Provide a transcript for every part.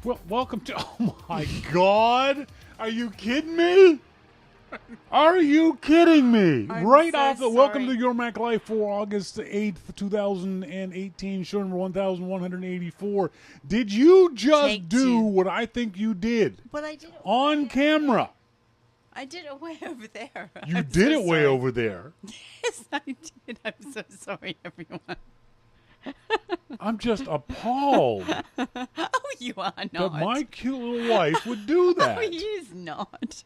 Well, welcome to. Oh my God! Are you kidding me? Are you kidding me? I'm Right so off the sorry. welcome to Your Mac Life for August 8th, 2018, show number 1184. Did you just Take do two. what I think you did But I did it on camera? I did it way over there. You I'm did so it way sorry. over there. Yes, I did. I'm so sorry, everyone. I'm just appalled Oh, you are that not. my cute little wife would do that. Oh, he is not.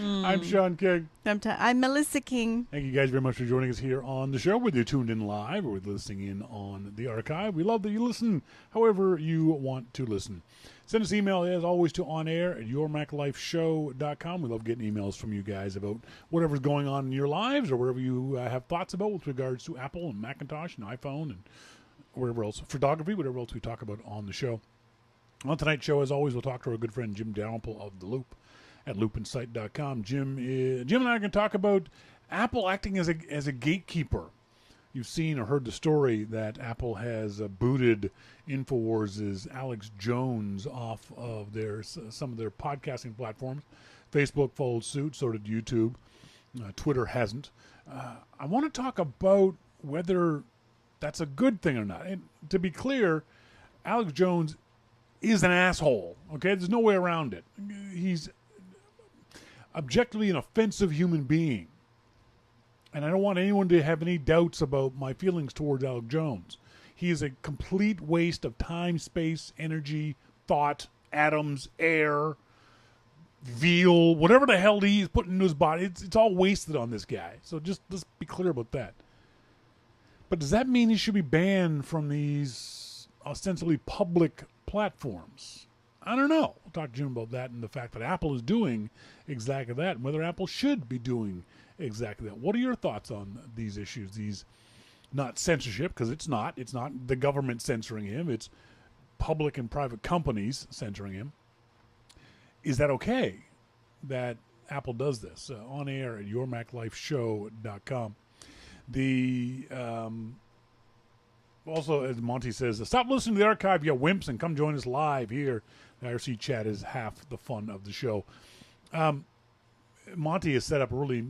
I'm Shawn King. I'm Melissa King. Thank you guys very much for joining us here on the show, whether you're tuned in live or listening in on the archive. We love that you listen however you want to listen. Send us email, as always, to onair@yourmaclifeshow.com. We love getting emails from you guys about whatever's going on in your lives or whatever you have thoughts about with regards to Apple and Macintosh and iPhone and whatever else, photography, whatever else we talk about on the show. On tonight's show, as always, we'll talk to our good friend Jim Dalrymple of The Loop at loopinsight.com. Jim and I are going to talk about Apple acting as a gatekeeper. You've seen or heard the story that Apple has booted InfoWars' Alex Jones off of some of their podcasting platforms. Facebook followed suit, so did YouTube. Twitter hasn't. I want to talk about whether that's a good thing or not. And to be clear, Alex Jones is an asshole. Okay, there's no way around it. He's objectively an offensive human being. And I don't want anyone to have any doubts about my feelings towards Alex Jones. He is a complete waste of time, space, energy, thought, atoms, air, veal, whatever the hell he's putting into his body. It's all wasted on this guy. So just let's be clear about that. But does that mean he should be banned from these ostensibly public platforms? I don't know. We'll talk to Jim about that and the fact that Apple is doing exactly that and whether Apple should be doing exactly that. What are your thoughts on these issues? These, not censorship, because it's not the government censoring him. It's public and private companies censoring him. Is that okay that Apple does this? On air at yourmaclifeshow.com. Also, as Monty says, stop listening to the archive, you wimps, and come join us live here. The IRC chat is half the fun of the show. Monty has set up a really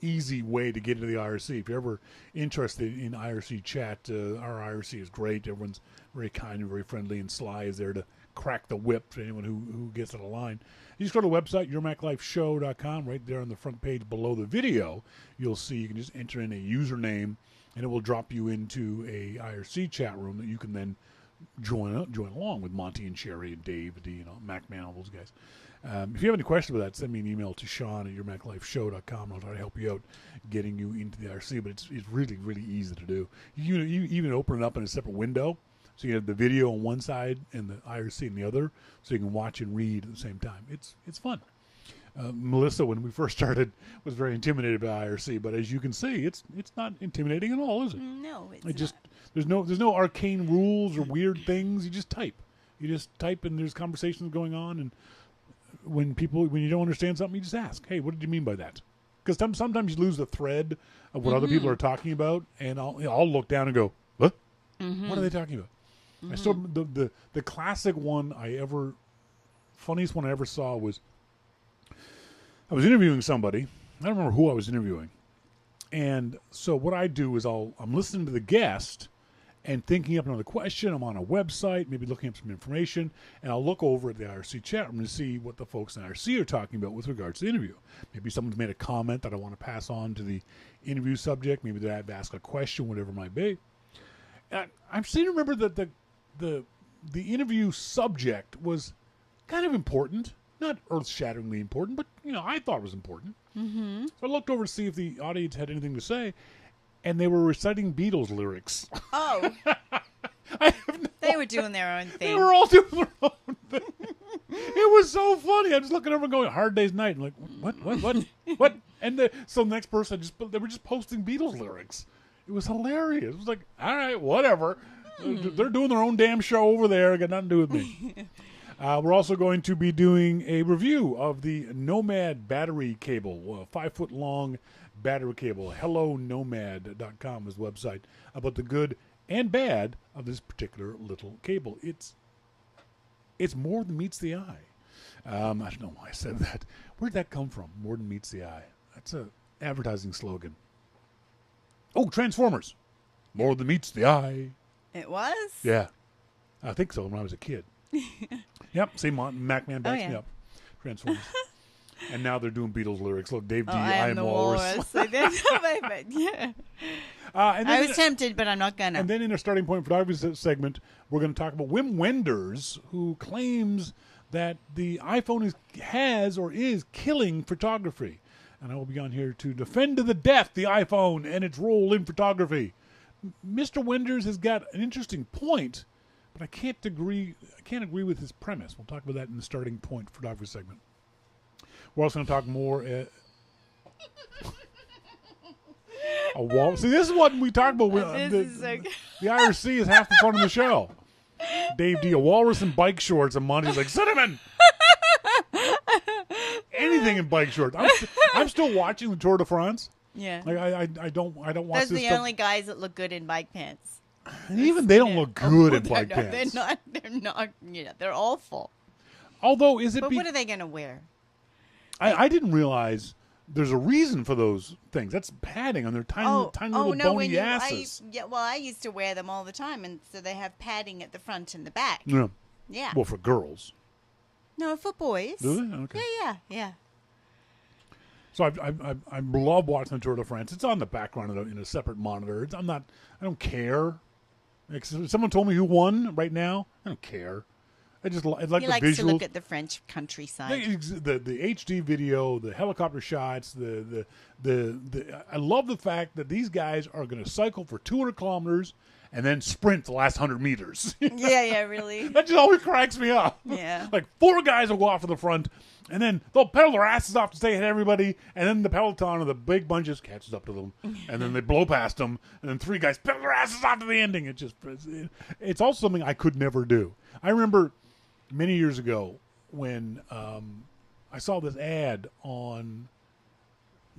easy way to get into the IRC. If you're ever interested in IRC chat, our IRC is great. Everyone's very kind and very friendly, and Sly is there to crack the whip for anyone who gets on the line. You just go to the website, yourmaclifeshow.com. Right there on the front page below the video, you'll see you can just enter in a username, and it will drop you into a IRC chat room that you can then join along with Monty and Sherry and Dave, MacMan, all those guys. If you have any questions about that, send me an email to Shawn at yourmaclifeshow.com. I'll try to help you out getting you into the IRC, but it's really, really easy to do. You even open it up in a separate window, so you have the video on one side and the IRC on the other, so you can watch and read at the same time. It's fun. Melissa, when we first started, was very intimidated by IRC, but as you can see, it's not intimidating at all, is it? No, it's just not. there's no arcane rules or weird things. You just type. And there's conversations going on, and when you don't understand something, you just ask, hey, what did you mean by that? Because sometimes you lose the thread of what other people are talking about, and I'll look down and go, what? What are they talking about? I still the classic one funniest one I ever saw was I was interviewing somebody. I don't remember who I was interviewing, and so what I do is I'm listening to the guest and thinking up another question. I'm on a website, maybe looking up some information, and I'll look over at the IRC chat room to see what the folks in IRC are talking about with regards to the interview. Maybe someone's made a comment that I want to pass on to the interview subject. Maybe they have asked a question, whatever it might be. And I seem to remember that the interview subject was kind of important, not earth-shatteringly important, but I thought it was important. Mm-hmm. So I looked over to see if the audience had anything to say. And they were reciting Beatles lyrics. Oh. They were doing their own thing. They were all doing their own thing. It was so funny. I'm just looking over and going, Hard Day's Night. I'm like, what? And so the next person, they were just posting Beatles lyrics. It was hilarious. It was like, all right, whatever. They're doing their own damn show over there. Got nothing to do with me. We're also going to be doing a review of the Nomad battery cable, 5-foot long battery cable. HelloNomad.com is the website, about the good and bad of this particular little cable. It's more than meets the eye. I don't know why I said that. Where'd that come from? More than meets the eye. That's a advertising slogan. Oh, Transformers. More than meets the eye. It was? Yeah. I think so when I was a kid. Yep. Same MacMan backs me up. Transformers. And now they're doing Beatles lyrics. Look, Dave D, I am the walrus. Yeah. I was tempted, but I'm not going to. And then in our starting point photography segment, we're going to talk about Wenders, who claims that the iPhone has or is killing photography. And I will be on here to defend to the death the iPhone and its role in photography. Mr. Wenders has got an interesting point, but I can't agree with his premise. We'll talk about that in the starting point photography segment. We're also going to talk more. A wall. See, this is what we talk about. The IRC is half the fun of the show. Dave D, a walrus in bike shorts, and Monty's like, cinnamon. Anything in bike shorts. I'm still watching the Tour de France. Yeah. Like I don't watch Those this are the stuff. only guys that look good in bike pants. And even they don't look good in bike pants. They're not. Yeah, they're awful. Although, But what are they going to wear? I didn't realize there's a reason for those things. That's padding on their tiny little bony asses. I used to wear them all the time, and so they have padding at the front and the back. Yeah. Yeah. Well, for girls. No, for boys. Do they? Okay. Yeah. So I love watching the Tour de France. It's on the background in a separate monitor. I don't care. If someone told me who won right now, I don't care. I like the visuals. He likes to look at the French countryside. The HD video, the helicopter shots, the I love the fact that these guys are going to cycle for 200 kilometers and then sprint the last 100 meters. Yeah, really. That just always cracks me up. Yeah. Like 4 guys will go off to the front, and then they'll pedal their asses off to stay ahead of everybody, and then the peloton of the big bunches catches up to them, and then they blow past them, and then 3 guys pedal their asses off to the ending. It's also something I could never do. I remember many years ago when I saw this ad on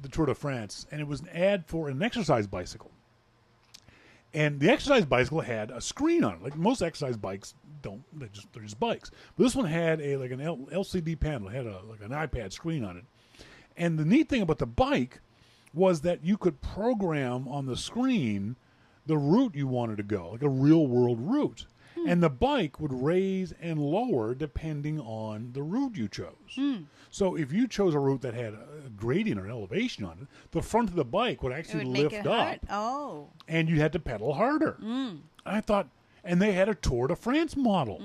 the Tour de France, and it was an ad for an exercise bicycle. And the exercise bicycle had a screen on it. Like most exercise bikes don't, they're just bikes. But this one had an LCD panel. It had an iPad screen on it. And the neat thing about the bike was that you could program on the screen the route you wanted to go, like a real world route. And the bike would raise and lower depending on the route you chose. So if you chose a route that had a gradient or an elevation on it, the front of the bike would actually lift up. Oh. And you had to pedal harder. I thought, and they had a Tour de France model.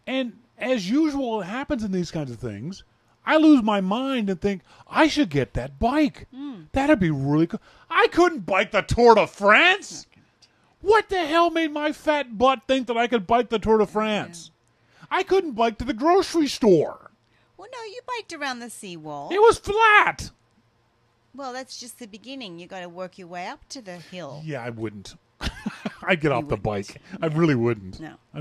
And as usual, it happens in these kinds of things, I lose my mind and think, I should get that bike. That'd be really cool. I couldn't bike the Tour de France. What the hell made my fat butt think that I could bike the Tour de France? I couldn't bike to the grocery store. Well, no, you biked around the seawall. It was flat. Well, that's just the beginning. You got to work your way up to the hill. Yeah, I wouldn't. I'd get off the bike. I really wouldn't. No. I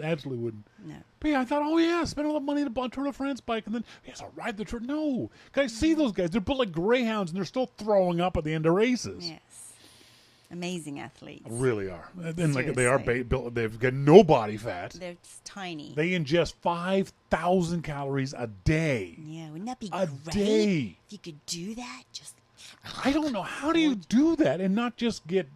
absolutely wouldn't. No. But yeah, I thought, spend all the money to buy a Tour de France bike, and then, yes, I'll ride the Tour. No. Can I see those guys? They're built like greyhounds, and they're still throwing up at the end of races. Yes. Amazing athletes. Really are. And like they are built, they've got no body fat. They're tiny. They ingest 5,000 calories a day. Yeah, wouldn't that be a great? Day. If you could do that, just... I don't know. How do you do that and not just get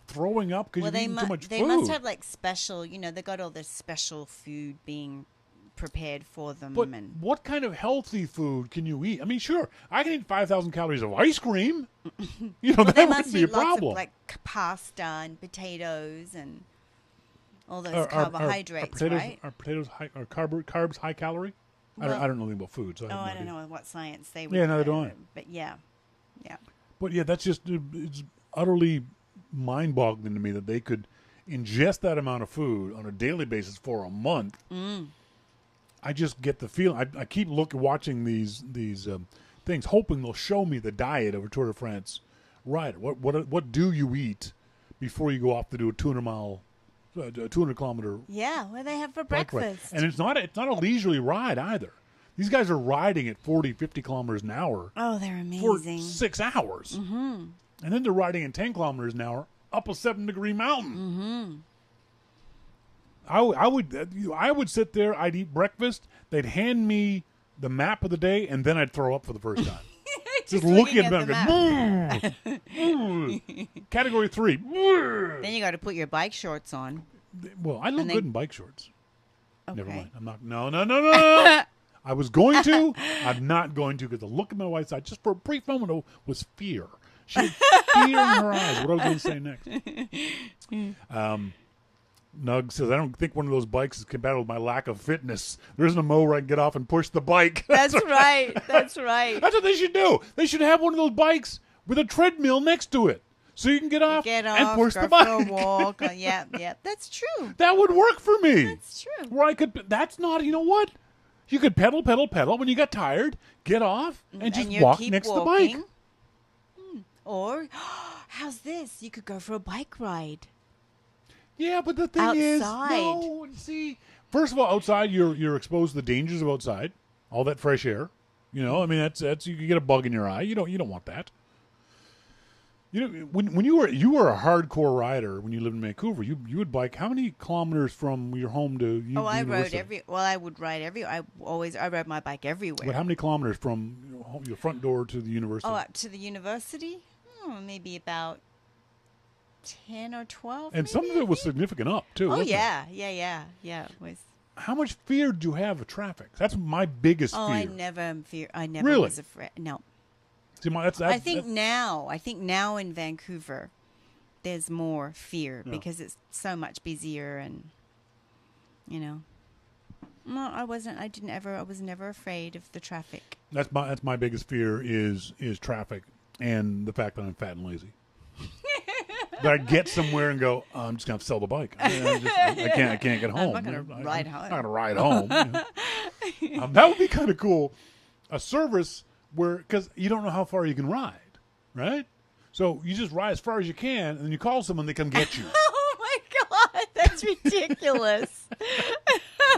throwing up because you're eating too much food? They must have like special, they got all this special food being prepared for them. But what kind of healthy food can you eat? I mean, sure, I can eat 5,000 calories of ice cream. That wouldn't be a problem. Lots of like pasta and potatoes and all those carbohydrates, right? Are potatoes carbs high calorie? Well, I don't know anything about food, so I don't know what science they would. Yeah, neither do I. But yeah. But yeah, that's just it's utterly mind-boggling to me that they could ingest that amount of food on a daily basis for a month. I just get the feeling. I keep watching these things, hoping they'll show me the diet of a Tour de France rider. What do you eat before you go off to do a 200 kilometer? Yeah, what do they have for breakfast? And it's not a leisurely ride either. These guys are riding at 40, 50 kilometers an hour. Oh, they're amazing. For 6 hours. And then they're riding at 10 kilometers an hour up a 7-degree mountain. Mm-hmm. I would sit there. I'd eat breakfast. They'd hand me the map of the day, and then I'd throw up for the first time. Just looking at the map. Category 3. Then you got to put your bike shorts on. Well, I look good in bike shorts. Okay. Never mind. I'm not. No. I was going to. I'm not going to, because the look in my wife's eye, just for a brief moment, was fear. She had fear in her eyes. What I was going to say next. Nug says, I don't think one of those bikes is compatible with my lack of fitness. There isn't a mower where I can get off and push the bike. That's right. That's right. That's what they should do. They should have one of those bikes with a treadmill next to it, so you can get off and push the bike. For a walk. Yeah. That's true. That would work for me. That's true. Where I could. That's not. You know what? You could pedal. When you got tired, get off and just walk next to the bike. Or, how's this? You could go for a bike ride. Yeah, but the thing is, no. See, first of all, outside you're exposed to the dangers of outside, all that fresh air. You know, I mean, that's you can get a bug in your eye. You don't want that. You know, when you were a hardcore rider when you lived in Vancouver, you would bike how many kilometers from your home to I rode I would ride I rode my bike everywhere. But how many kilometers from your front door to the university? Oh, to the university? Maybe about 10 or 12. And some of it was significant up too. Oh yeah. It was. How much fear do you have of traffic? That's my biggest fear. I never was afraid. No. See, I think now in Vancouver, there's more fear because it's so much busier, and No, I wasn't. I was never afraid of the traffic. That's my biggest fear is traffic and the fact that I'm fat and lazy. That I get somewhere and go, I'm just gonna have to sell the bike. I can't get home. I'm not gonna ride home. I'm not gonna ride home. That would be kind of cool. A service where, because you don't know how far you can ride, right? So you just ride as far as you can, and then you call someone, they come get you. Oh my God, that's ridiculous.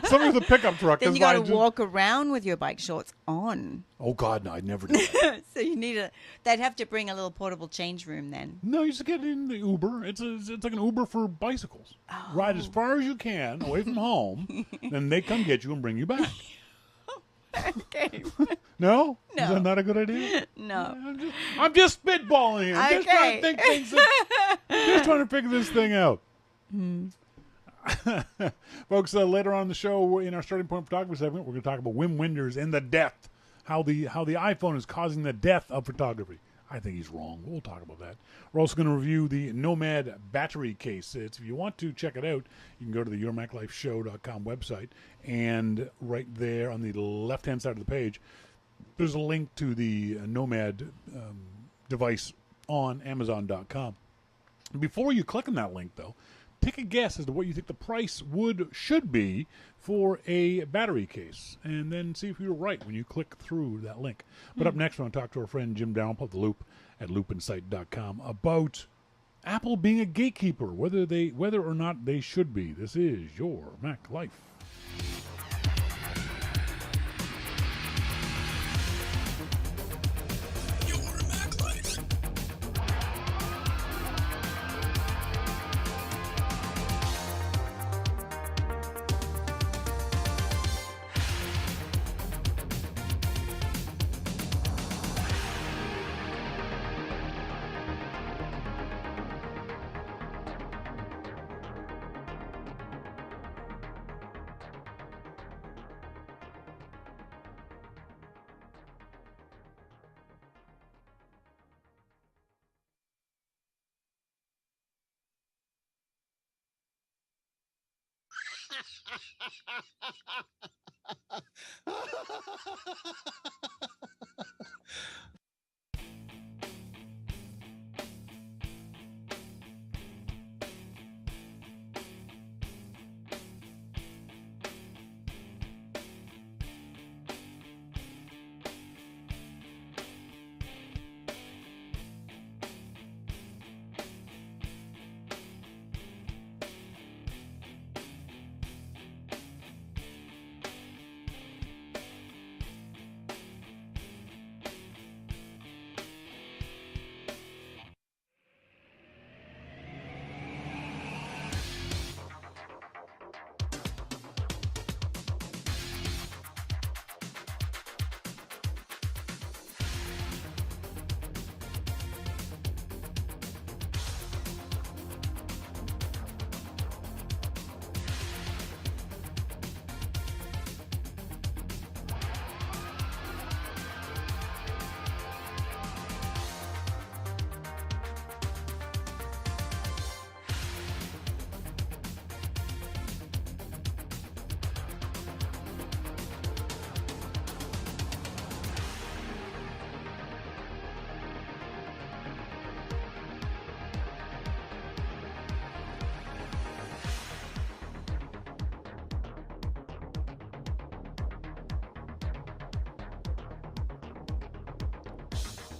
Somebody with a pickup truck. Then you got to walk around with your bike shorts on. Oh God, no! I'd never do that. So you need they'd have to bring a little portable change room then. No, you just get in the Uber. It's like an Uber for bicycles. Oh. Ride as far as you can away from home, then they come get you and bring you back. Okay. No? No. Is that not a good idea? No. I'm just spitballing here. I'm just trying to think things. Just trying to figure this thing out. Folks, later on in the show, in our starting point photography segment, we're going to talk about Wim Wenders and the death, how the iPhone is causing the death of photography. I think he's wrong. We'll talk about that. We're also going to review the Nomad battery case. If you want to check it out, you can go to the YourMacLifeShow.com website, and right there on the left-hand side of the page, there's a link to the Nomad device on Amazon.com. Before you click on that link, though, take a guess as to what you think the price should be for a battery case, and then see if you were right when you click through that link. But up next, we're going to talk to our friend Jim Dalrymple of The Loop at loopinsight.com about Apple being a gatekeeper, whether or not they should be. This is Your Mac Life.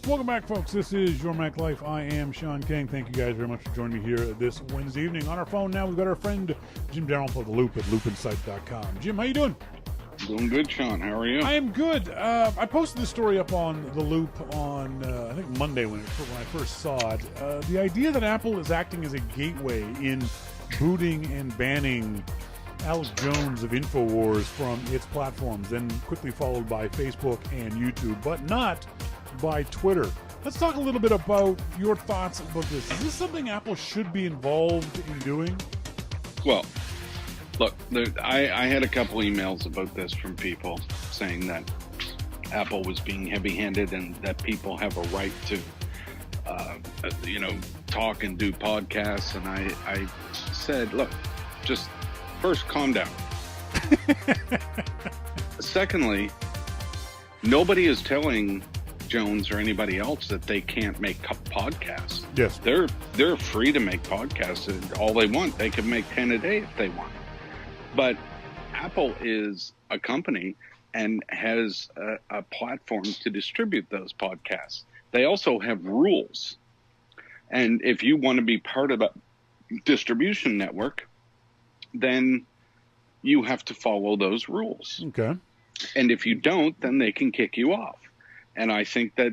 Welcome back, folks. This is Your Mac Life. I am Shawn King. Thank you guys very much for joining me here this Wednesday evening. On our phone now, we've got our friend Jim Dalrymple of The Loop at loopinsight.com. Jim, how you doing? Doing good, Shawn. How are you? I am good. I posted this story up on The Loop on, I think, Monday when I first saw it. The idea that Apple is acting as a gateway in booting and banning Alex Jones of InfoWars from its platforms, then quickly followed by Facebook and YouTube, but not by Twitter. Let's talk a little bit about your thoughts about this. Is this something Apple should be involved in doing? Well, look, I had a couple emails about this from people saying that Apple was being heavy-handed and that people have a right to, talk and do podcasts. And I said, look, just first, calm down. Secondly, nobody is telling Jones or anybody else that they can't make podcasts. Yes. They're free to make podcasts all they want. They can make 10 a day if they want. But Apple is a company and has a platform to distribute those podcasts. They also have rules. And if you want to be part of a distribution network, then you have to follow those rules. Okay. And if you don't, then they can kick you off. And I think that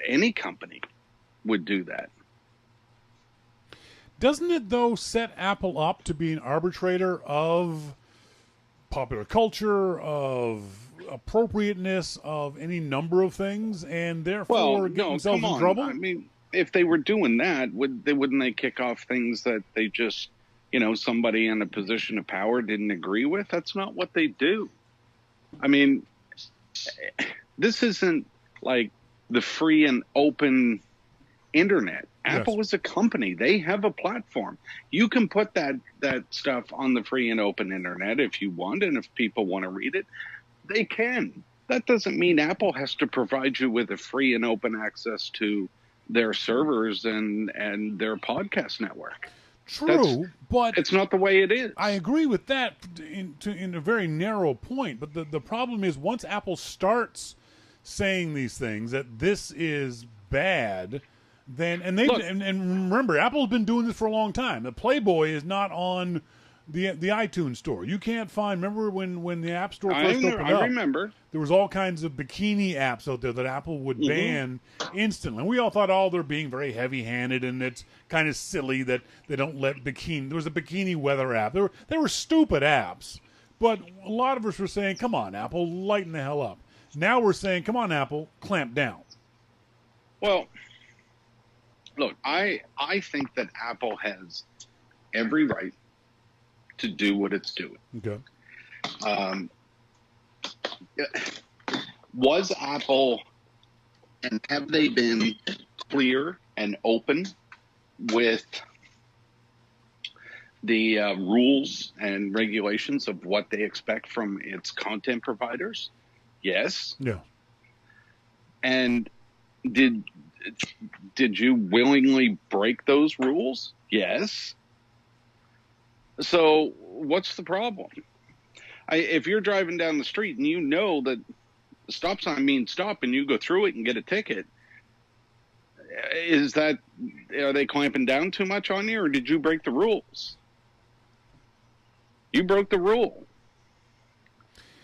any company would do that. Doesn't it, though, set Apple up to be an arbitrator of popular culture, of appropriateness, of any number of things, and therefore get themselves in trouble? I mean, if they were doing that, wouldn't they kick off things that they just, somebody in a position of power didn't agree with? That's not what they do. I mean, this isn't like the free and open internet. Apple is a company. They have a platform. You can put that stuff on the free and open internet if you want, and if people want to read it, they can. That doesn't mean Apple has to provide you with a free and open access to their servers and their podcast network. True, but it's not the way it is. I agree with that in a very narrow point. But the problem is, once Apple starts saying these things that this is bad, then and remember, Apple's been doing this for a long time. The Playboy is not on the iTunes store. You can't find. Remember when the App Store first opened up? I remember. There was all kinds of bikini apps out there that Apple would ban instantly. And we all thought, they're being very heavy-handed, and it's kind of silly that they don't let bikini. There was a bikini weather app. They were stupid apps, but a lot of us were saying, "Come on, Apple, lighten the hell up." Now we're saying, "Come on, Apple, clamp down." Well, look, I think that Apple has every right to do what it's doing. Okay. Was Apple, and have they been clear and open with the rules and regulations of what they expect from its content providers? Yes. Yeah. And did you willingly break those rules? Yes. So what's the problem? If you're driving down the street and you know that the stop sign means stop and you go through it and get a ticket, are they clamping down too much on you, or did you break the rules? You broke the rule.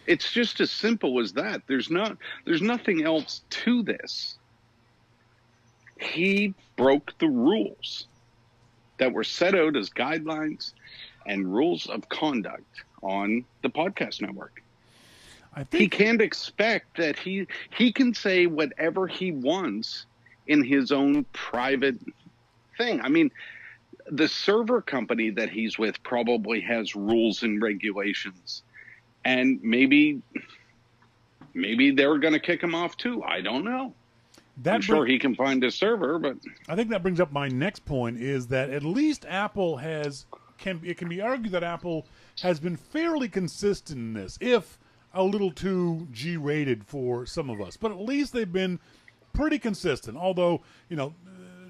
It's just as simple as that. There's nothing else to this. He broke the rules that were set out as guidelines and rules of conduct on the podcast network. I think he can't expect that he can say whatever he wants in his own private thing. I mean, the server company that he's with probably has rules and regulations, and maybe they're going to kick him off too. I don't know. I'm sure he can find a server, but I think that brings up my next point: is that at least Apple it can be argued that Apple has been fairly consistent in this, if a little too G-rated for some of us. But at least they've been pretty consistent. Although,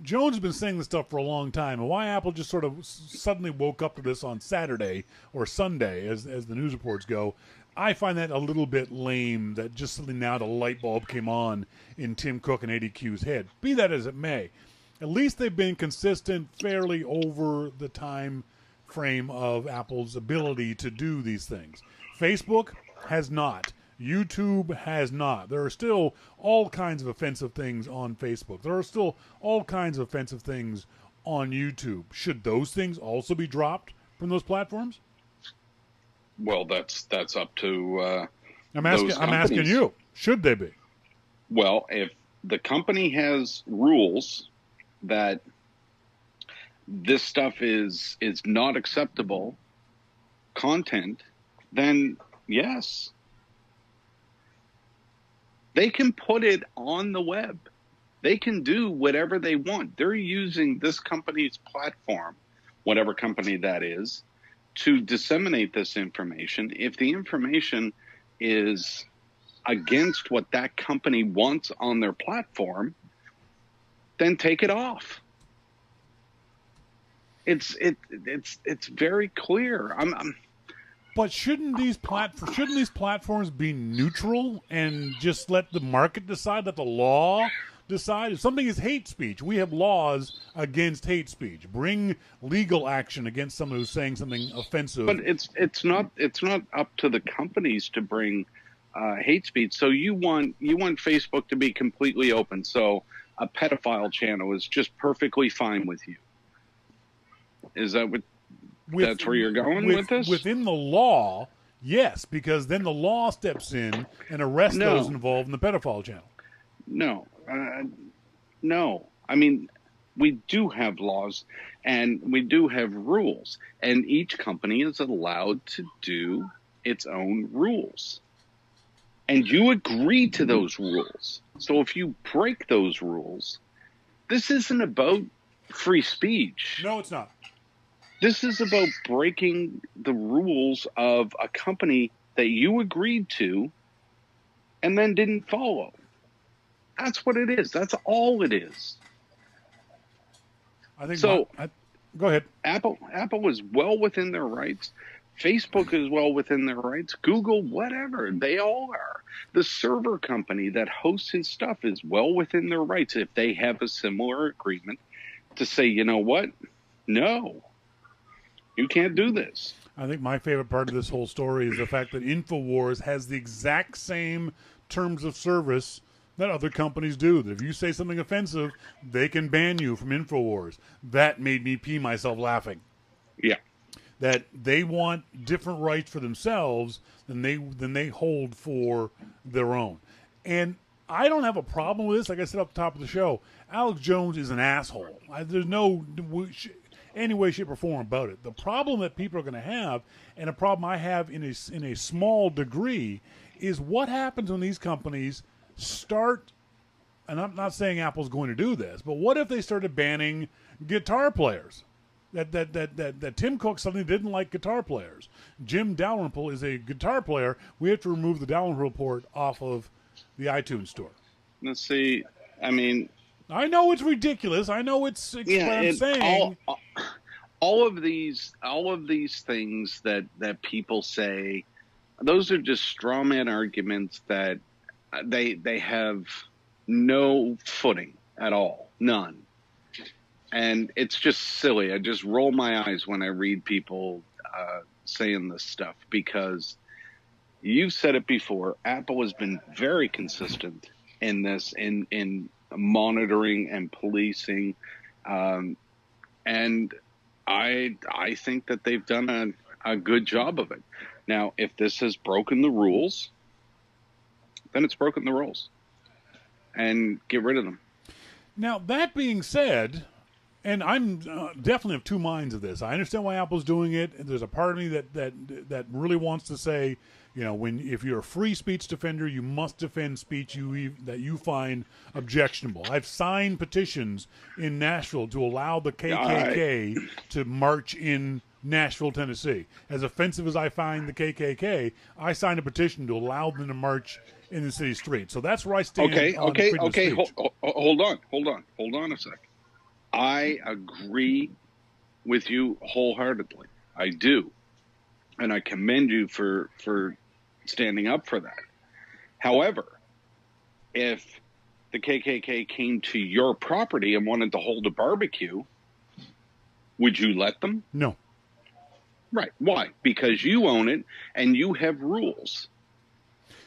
Jones has been saying this stuff for a long time, and why Apple just sort of suddenly woke up to this on Saturday or Sunday, as the news reports go, I find that a little bit lame that just suddenly now the light bulb came on in Tim Cook and ADQ's head. Be that as it may, at least they've been consistent fairly over the time frame of Apple's ability to do these things. Facebook has not. YouTube has not. There are still all kinds of offensive things on Facebook. There are still all kinds of offensive things on YouTube. Should those things also be dropped from those platforms? Well, that's up to I'm asking you. Should they be? Well, if the company has rules that this stuff is not acceptable content, then yes. They can put it on the web. They can do whatever they want. They're using this company's platform, whatever company that is, to disseminate this information. If the information is against what that company wants on their platform, then take it off. It's very clear. But shouldn't these platforms be neutral and just let the market decide, let the law decide? If something is hate speech, we have laws against hate speech. Bring legal action against someone who's saying something offensive. But it's not up to the companies to bring hate speech. So you want Facebook to be completely open. So a pedophile channel is just perfectly fine with you. Is that what? That's where you're going with this? Within the law, yes, because then the law steps in and arrests those involved in the pedophile channel. No. No. I mean, we do have laws and we do have rules, and each company is allowed to do its own rules. And you agree to those rules. So if you break those rules, this isn't about free speech. No, it's not. This is about breaking the rules of a company that you agreed to and then didn't follow. That's what it is. That's all it is. I think so. Go ahead. Apple is well within their rights. Facebook is well within their rights. Google, whatever. They all are. The server company that hosts his stuff is well within their rights if they have a similar agreement to say, you know what? No. You can't do this. I think my favorite part of this whole story is the fact that InfoWars has the exact same terms of service that other companies do. That if you say something offensive, they can ban you from InfoWars. That made me pee myself laughing. Yeah. That they want different rights for themselves than they hold for their own. And I don't have a problem with this. Like I said up the top of the show, Alex Jones is an asshole. There's no any way, shape, or form about it. The problem that people are going to have, and a problem I have in a small degree, is what happens when these companies start, and I'm not saying Apple's going to do this, but what if they started banning guitar players? That Tim Cook suddenly didn't like guitar players. Jim Dalrymple is a guitar player. We have to remove the Dalrymple report off of the iTunes store. Let's see. I mean, I know it's ridiculous. I know it's what I'm saying. All of these things that people say, those are just straw man arguments that they have no footing at all, none. And it's just silly. I just roll my eyes when I read people saying this stuff, because you've said it before. Apple has been very consistent in this, in monitoring and policing, and I think that they've done a good job of it. Now, if this has broken the rules, then it's broken the rules, and get rid of them. Now, that being said, and I'm definitely of two minds of this. I understand why Apple's doing it. There's a part of me that really wants to say, you know, if you're a free speech defender, you must defend speech that you find objectionable. I've signed petitions in Nashville to allow the KKK to march in Nashville, Tennessee. As offensive as I find the KKK, I signed a petition to allow them to march in the city streets. So that's where I stand. Okay. Hold on a sec. I agree with you wholeheartedly. I do. And I commend you for standing up for that. However, if the KKK came to your property and wanted to hold a barbecue, would you let them? No. Right. Why? Because you own it and you have rules.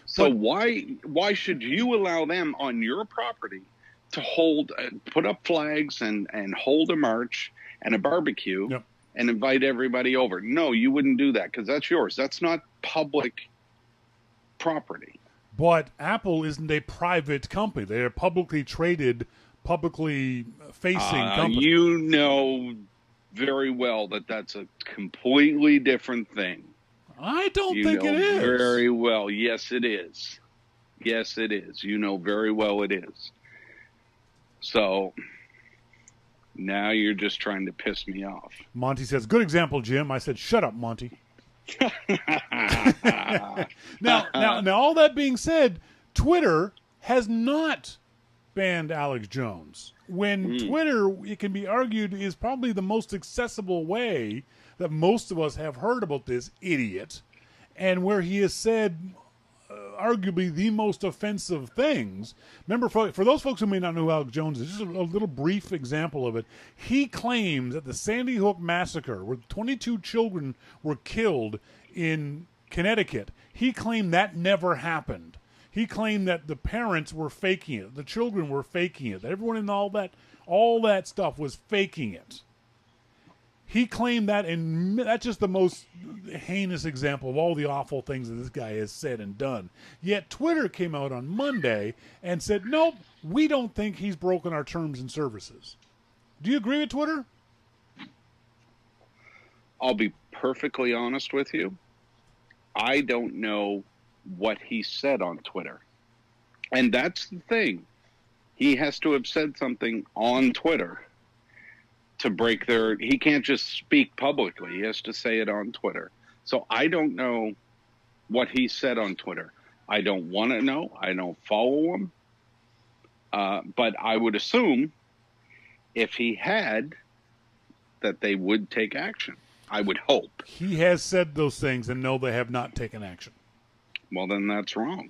So why should you allow them on your property to hold, put up flags and hold a march and a barbecue and invite everybody over? No, you wouldn't do that because that's yours. That's not public property. But Apple isn't a private company. They're a publicly traded, publicly facing company. You know very well that that's a completely different thing. I don't think it is. Very well. Yes, it is. Yes, it is. You know very well it is. So now you're just trying to piss me off. Monty says, good example, Jim. I said, shut up, Monty. Now, all that being said, Twitter has not banned Alex Jones. When Twitter, it can be argued, is probably the most accessible way that most of us have heard about this idiot, and where he has said arguably the most offensive things. Remember, for those folks who may not know who Alex Jones is, just a little brief example of it. He claims that the Sandy Hook massacre, where 22 children were killed in Connecticut, he claimed that never happened. He claimed that the parents were faking it, the children were faking it, that everyone in all that stuff was faking it. He claimed that, and that's just the most heinous example of all the awful things that this guy has said and done. Yet Twitter came out on Monday and said, nope, we don't think he's broken our terms and services. Do you agree with Twitter? I'll be perfectly honest with you. I don't know what he said on Twitter. And that's the thing. He has to have said something on Twitter to break he can't just speak publicly. He has to say it on Twitter. So I don't know what he said on Twitter. I don't want to know. I don't follow him. But I would assume if he had, that they would take action. I would hope. He has said those things, and no, they have not taken action. Well, then that's wrong.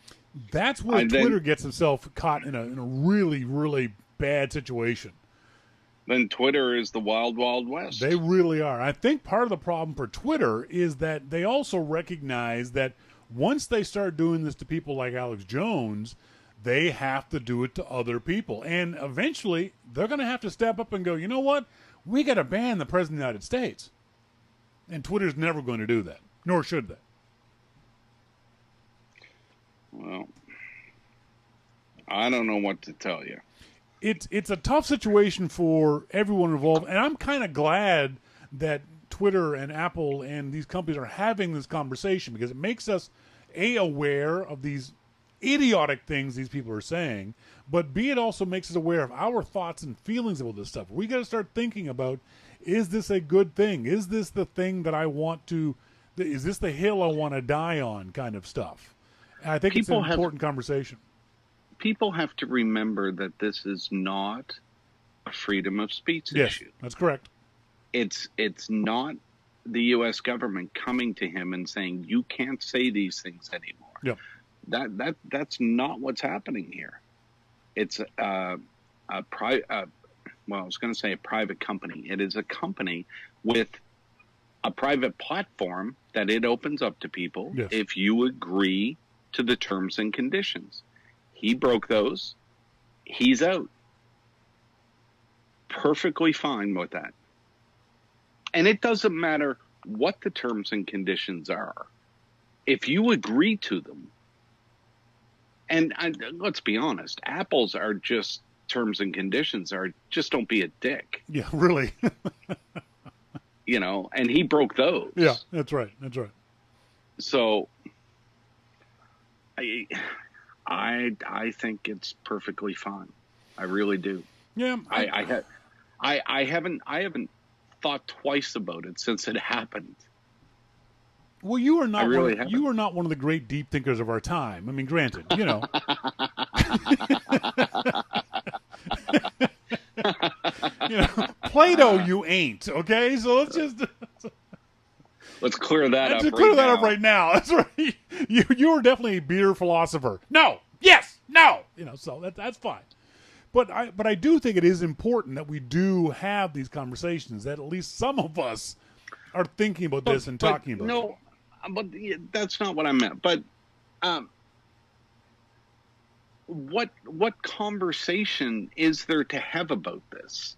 That's where Twitter gets himself caught in a really, really bad situation. Then Twitter is the wild, wild west. They really are. I think part of the problem for Twitter is that they also recognize that once they start doing this to people like Alex Jones, they have to do it to other people. And eventually, they're going to have to step up and go, you know what? We got to ban the President of the United States. And Twitter's never going to do that, nor should they. Well, I don't know what to tell you. It's a tough situation for everyone involved, and I'm kind of glad that Twitter and Apple and these companies are having this conversation, because it makes us, A, aware of these idiotic things these people are saying, but B, it also makes us aware of our thoughts and feelings about this stuff. We got to start thinking about, is this a good thing? Is this the thing that I want to, is this the hill I want to die on kind of stuff? And I think it's an important conversation. People have to remember that this is not a freedom of speech issue. Yes, that's correct. It's not the U.S. government coming to him and saying, you can't say these things anymore. Yep. That's not what's happening here. It's I was going to say a private company. It is a company with a private platform that it opens up to people if you agree to the terms and conditions. He broke those. He's out. Perfectly fine with that. And it doesn't matter what the terms and conditions are. If you agree to them, and let's be honest, Apple's are just terms and conditions are just don't be a dick. Yeah, really. You know, and he broke those. Yeah, that's right. That's right. So I think it's perfectly fine. I really do. Yeah. I haven't thought twice about it since it happened. Well, you are not. You are not one of the great deep thinkers of our time. I mean, granted, you know. You know, Plato, you ain't. Okay, so let's just. Let's clear that up. Let's clear that up right now. That's right. You are definitely a beer philosopher. No. Yes. No. So that's fine. But I do think it is important that we do have these conversations, that at least some of us are thinking about this and talking about it. No, but that's not what I meant. But what conversation is there to have about this?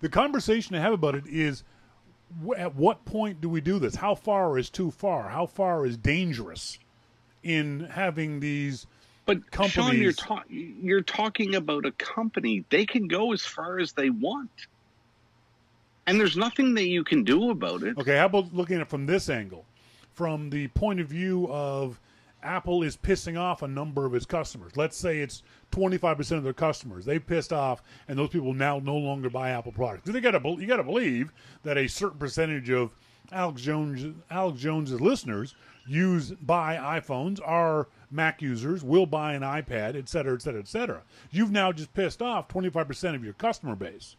The conversation to have about it is, at what point do we do this? How far is too far? How far is dangerous in having these companies? Shawn, you're talking about a company. They can go as far as they want. And there's nothing that you can do about it. Okay, how about looking at it from this angle? From the point of view of Apple is pissing off a number of its customers. Let's say it's 25% of their customers. They've pissed off, and those people now no longer buy Apple products. You got to believe that a certain percentage of Alex Jones's listeners buy iPhones, are Mac users, will buy an iPad, et cetera, et cetera, et cetera. You've now just pissed off 25% of your customer base.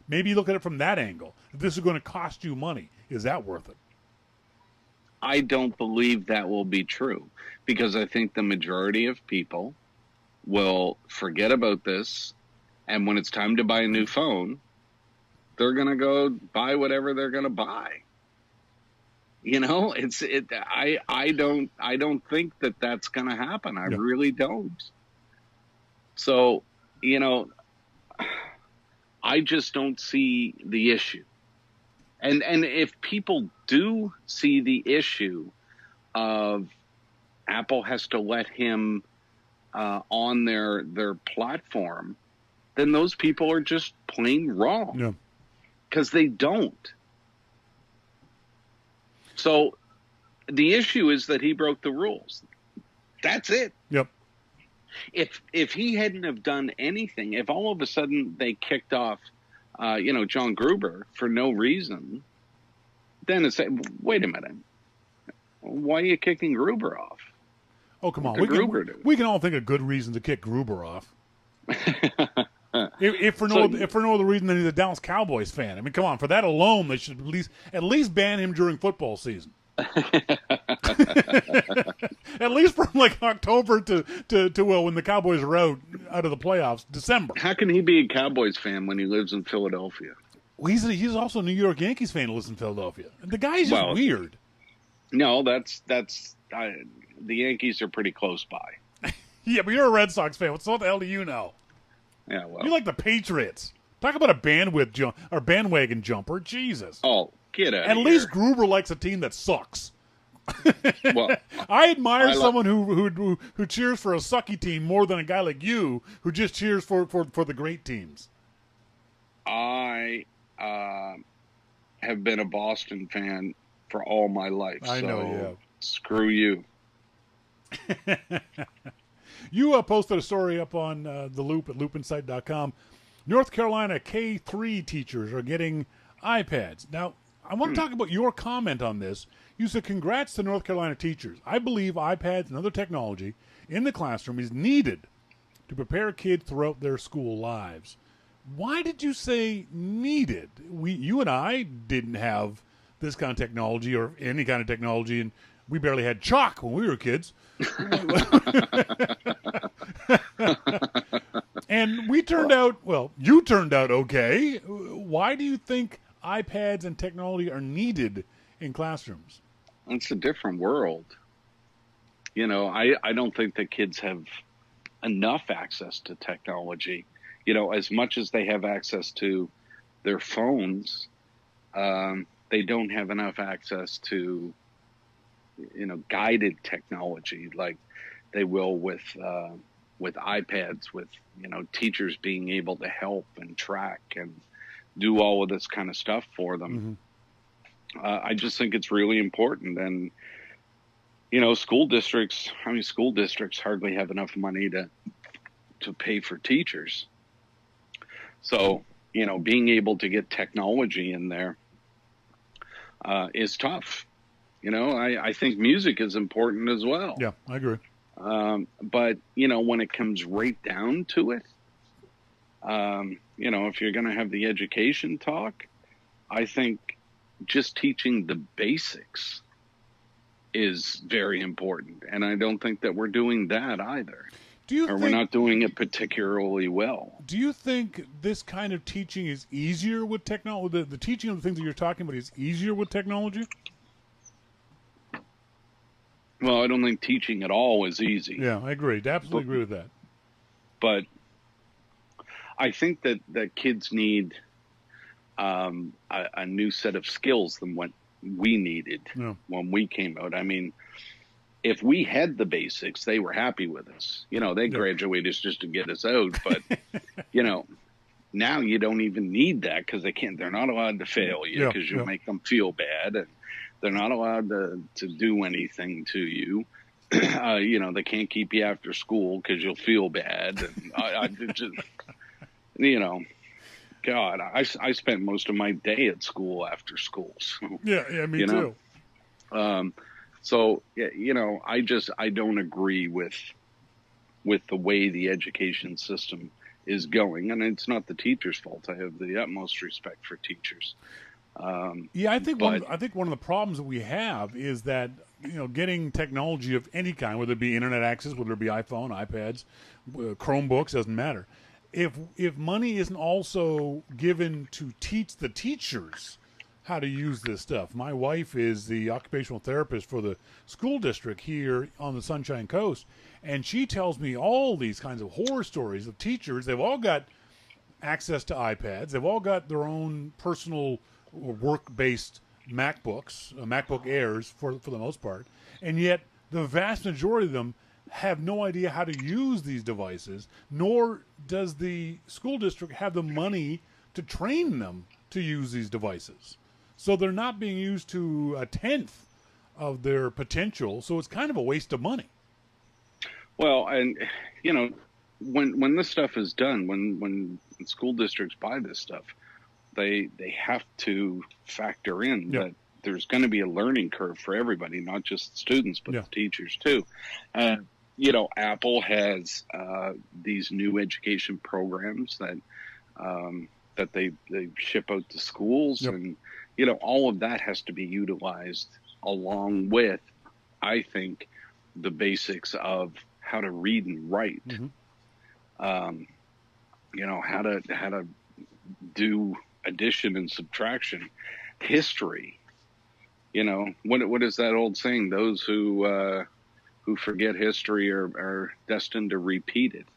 Maybe look at it from that angle. If this is going to cost you money, is that worth it? I don't believe that will be true, because I think the majority of people will forget about this, and when it's time to buy a new phone, they're going to go buy whatever they're going to buy. I don't think that that's going to happen. I really don't. So, I just don't see the issue. And if people do see the issue of Apple has to let him on their platform, then those people are just plain wrong. Yeah. Because they don't. So the issue is that he broke the rules. That's it. Yep. If he hadn't have done anything, if all of a sudden they kicked off John Gruber for no reason, then it's wait a minute, why are you kicking Gruber off? Oh, come on. We can all think of good reasons to kick Gruber off. if for no other reason than he's a Dallas Cowboys fan. I mean, come on. For that alone, they should at least ban him during football season. At least from like October to when the Cowboys are out of the playoffs, December. How can he be a Cowboys fan when he lives in Philadelphia? Well, he's also a New York Yankees fan who lives in Philadelphia. The guy's just weird. No, that's the Yankees are pretty close by. Yeah, but you're a Red Sox fan. What the hell do you know? Yeah, well, you like the Patriots. Talk about a bandwagon jumper. Jesus. Oh, get out! At least Gruber likes a team that sucks. Well, I admire someone who cheers for a sucky team more than a guy like you who just cheers for the great teams. I have been a Boston fan for all my life. I know you have. Screw you. You posted a story up on The Loop at loopinsight.com. North Carolina K-3 teachers are getting iPads. Now, I want to talk about your comment on this. You said, congrats to North Carolina teachers. I believe iPads and other technology in the classroom is needed to prepare kids throughout their school lives. Why did you say needed? You and I didn't have this kind of technology or any kind of technology, and we barely had chalk when we were kids. And we turned out, you turned out okay. Why do you think iPads and technology are needed in classrooms? It's a different world. I don't think that kids have enough access to technology. As much as they have access to their phones, they don't have enough access to, guided technology like they will with iPads, with, teachers being able to help and track and do all of this kind of stuff for them. Mm-hmm. I just think it's really important. And, school districts hardly have enough money to pay for teachers. So, being able to get technology in there is tough. I think music is important as well. Yeah, I agree. But, when it comes right down to it, if you're going to have the education talk, I think just teaching the basics is very important. And I don't think that we're doing that either. We're not doing it particularly well. Do you think this kind of teaching is easier with technology? The teaching of the things that you're talking about is easier with technology? Well, I don't think teaching at all is easy. Yeah, I agree. Absolutely agree with that. But I think that kids need a new set of skills than what we needed when we came out. I mean, if we had the basics, they were happy with us. They graduated just to get us out. But, now you don't even need that because they're not allowed to fail you because you'll make them feel bad. And they're not allowed to do anything to you. They can't keep you after school because you'll feel bad. And I just, God, I spent most of my day at school after school. So, yeah, me too. So, I don't agree with the way the education system is going, and it's not the teachers' fault. I have the utmost respect for teachers. I think one of the problems that we have is that getting technology of any kind, whether it be internet access, whether it be iPhone, iPads, Chromebooks, doesn't matter. If money isn't also given to teach the teachers how to use this stuff. My wife is the occupational therapist for the school district here on the Sunshine Coast, and she tells me all these kinds of horror stories of teachers. They've all got access to iPads. They've all got their own personal work-based MacBooks, MacBook Airs for the most part, and yet the vast majority of them have no idea how to use these devices, nor does the school district have the money to train them to use these devices. So they're not being used to a tenth of their potential, so it's kind of a waste of money. Well, and, when this stuff is done, when school districts buy this stuff, they have to factor in that there's going to be a learning curve for everybody, not just students, but the teachers too. And, Apple has these new education programs that they ship out to schools, and all of that has to be utilized along with, I think, the basics of how to read and write. How to do addition and subtraction, history. What is that old saying? Those who forget history are destined to repeat it.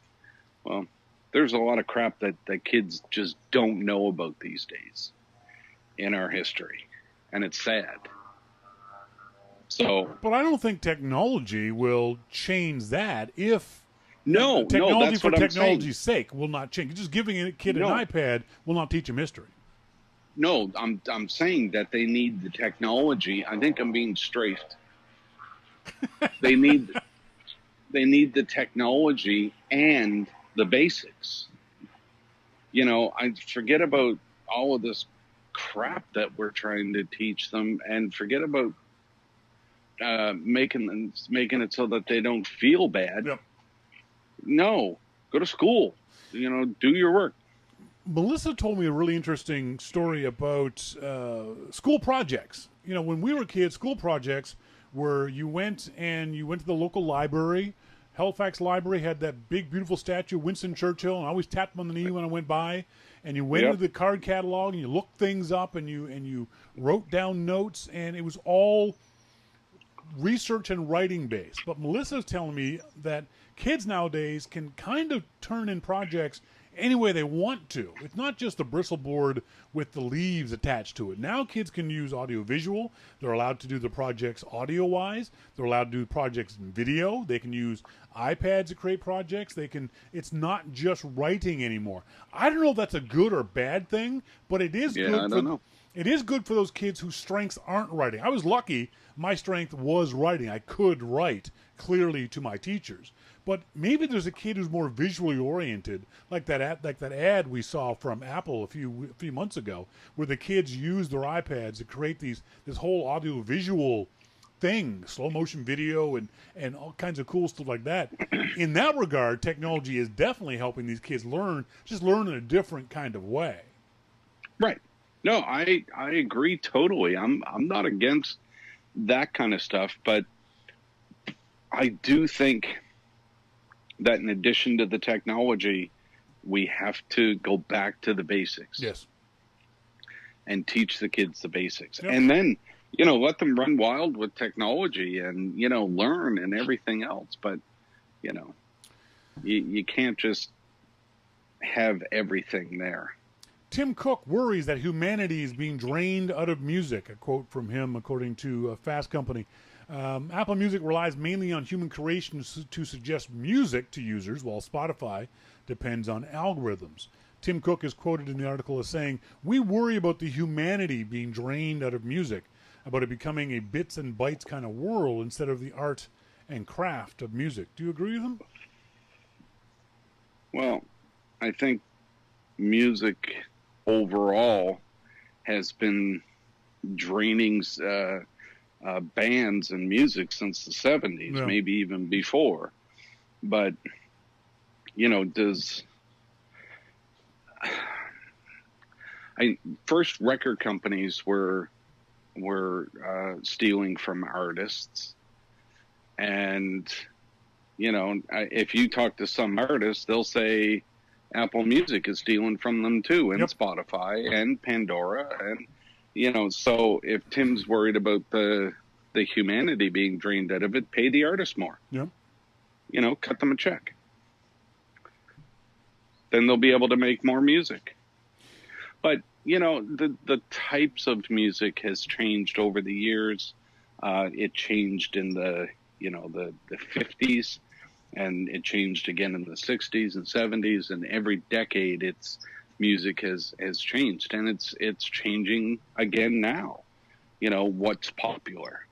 Well, there's a lot of crap that kids just don't know about these days in our history, and it's sad. So, but I don't think technology will change that. If technology for technology's sake will not change. Just giving a kid an iPad will not teach him history. No, I'm saying that they need the technology. I think I'm being strafed. They need the technology and the basics. I forget about all of this crap that we're trying to teach them, and forget about making it so that they don't feel bad. Yep. No, go to school. Do your work. Melissa told me a really interesting story about school projects. When we were kids, school projects were you went to the local library. Halifax Library had that big, beautiful statue of Winston Churchill, and I always tapped him on the knee when I went by. And you went into the card catalog, and you looked things up, and you wrote down notes, and it was all research and writing based. But Melissa's telling me that kids nowadays can kind of turn in projects any way they want to. It's not just the bristle board with the leaves attached to it. Now kids can use audio-visual. They're allowed to do the projects audio-wise. They're allowed to do projects in video. They can use iPads to create projects. It's not just writing anymore. I don't know if that's a good or bad thing, but it is good. I don't know. It is good for those kids whose strengths aren't writing. I was lucky. My strength was writing. I could write clearly to my teachers. But maybe there's a kid who's more visually oriented, like that ad we saw from Apple a few months ago, where the kids use their iPads to create this whole audio visual thing, slow motion video and all kinds of cool stuff like that. In that regard, technology is definitely helping these kids learn in a different kind of way. Right. No, I agree totally. I'm not against that kind of stuff, but I do think that in addition to the technology, we have to go back to the basics. Yes. And teach the kids the basics. Yep. And then, let them run wild with technology and, learn and everything else. But, you can't just have everything there. Tim Cook worries that humanity is being drained out of music. A quote from him, according to Fast Company. Apple Music relies mainly on human creation to suggest music to users, while Spotify depends on algorithms. Tim Cook is quoted in the article as saying, "We worry about the humanity being drained out of music, about it becoming a bits and bytes kind of world instead of the art and craft of music." Do you agree with him? Well, I think music overall has been draining bands and music since the 70s, Yeah. maybe even before. But, first record companies were stealing from artists, and if you talk to some artists, they'll say Apple Music is stealing from them too, and Yep. Spotify and Pandora, and so if Tim's worried about the humanity being drained out of it, pay the artist more. Yeah. Cut them a check. Then they'll be able to make more music. But the types of music has changed over the years. It changed in the 50s, and it changed again in the 60s and 70s, and every decade music has changed, and it's changing again now. What's popular,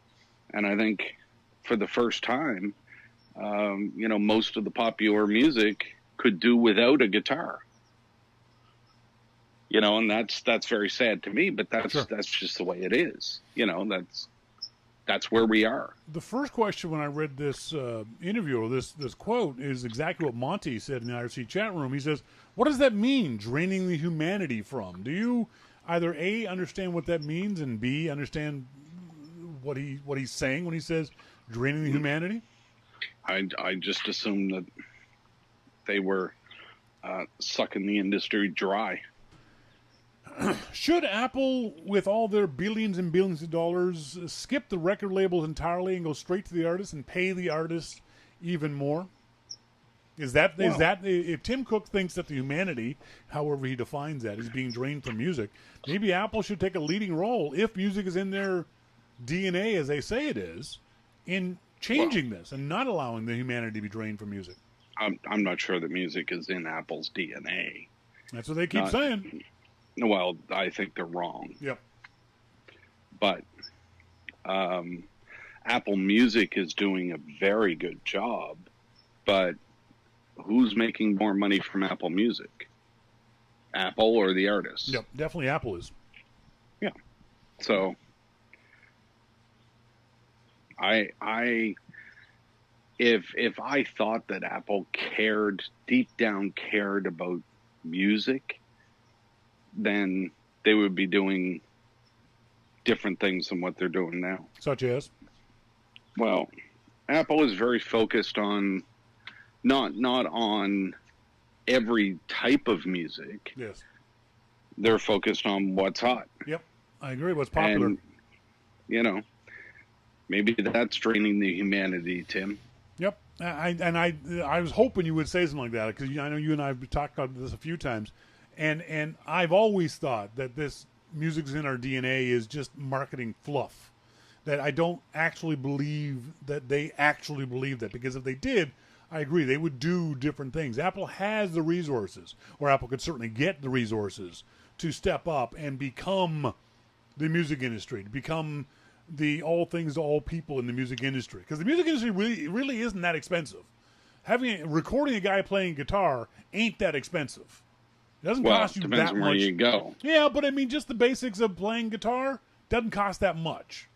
and I think for the first time, most of the popular music could do without a guitar. And that's very sad to me, but that's Sure. that's just the way it is. That's where we are. The first question when I read this interview or this quote is exactly what Monty said in the IRC chat room. He says, "What does that mean, draining the humanity from?" Do you either A, understand what that means, and B, understand what he's saying when he says draining the humanity? I just assumed that they were sucking the industry dry. Should Apple, with all their billions and billions of dollars, skip the record labels entirely and go straight to the artist and pay the artist even more? Is that if Tim Cook thinks that the humanity, however he defines that, is being drained from music, maybe Apple should take a leading role, if music is in their DNA as they say it is, in changing this and not allowing the humanity to be drained from music. I'm not sure that music is in Apple's DNA. That's what they keep saying. Well, I think they're wrong. Yep. But Apple Music is doing a very good job. But who's making more money from Apple Music? Apple or the artist? Yep, definitely Apple is. Yeah. So if I thought that Apple deep down cared about music, then they would be doing different things than what they're doing now. Such as? Well, Apple is very focused on not on every type of music. Yes. They're focused on what's hot. Yep, I agree. What's popular. And, maybe that's draining the humanity, Tim. Yep, I was hoping you would say something like that, because I know you and I have talked about this a few times, and I've always thought that this music's in our DNA is just marketing fluff. That I don't actually believe that they actually believe that, because if they did, I agree, they would do different things. Apple has the resources, or Apple could certainly get the resources to step up and become the music industry, to become the all things to all people in the music industry, because the music industry really isn't that expensive. Recording a guy playing guitar ain't that expensive. It doesn't cost you that much. Depends on where you go. Yeah, but I mean, just the basics of playing guitar doesn't cost that much.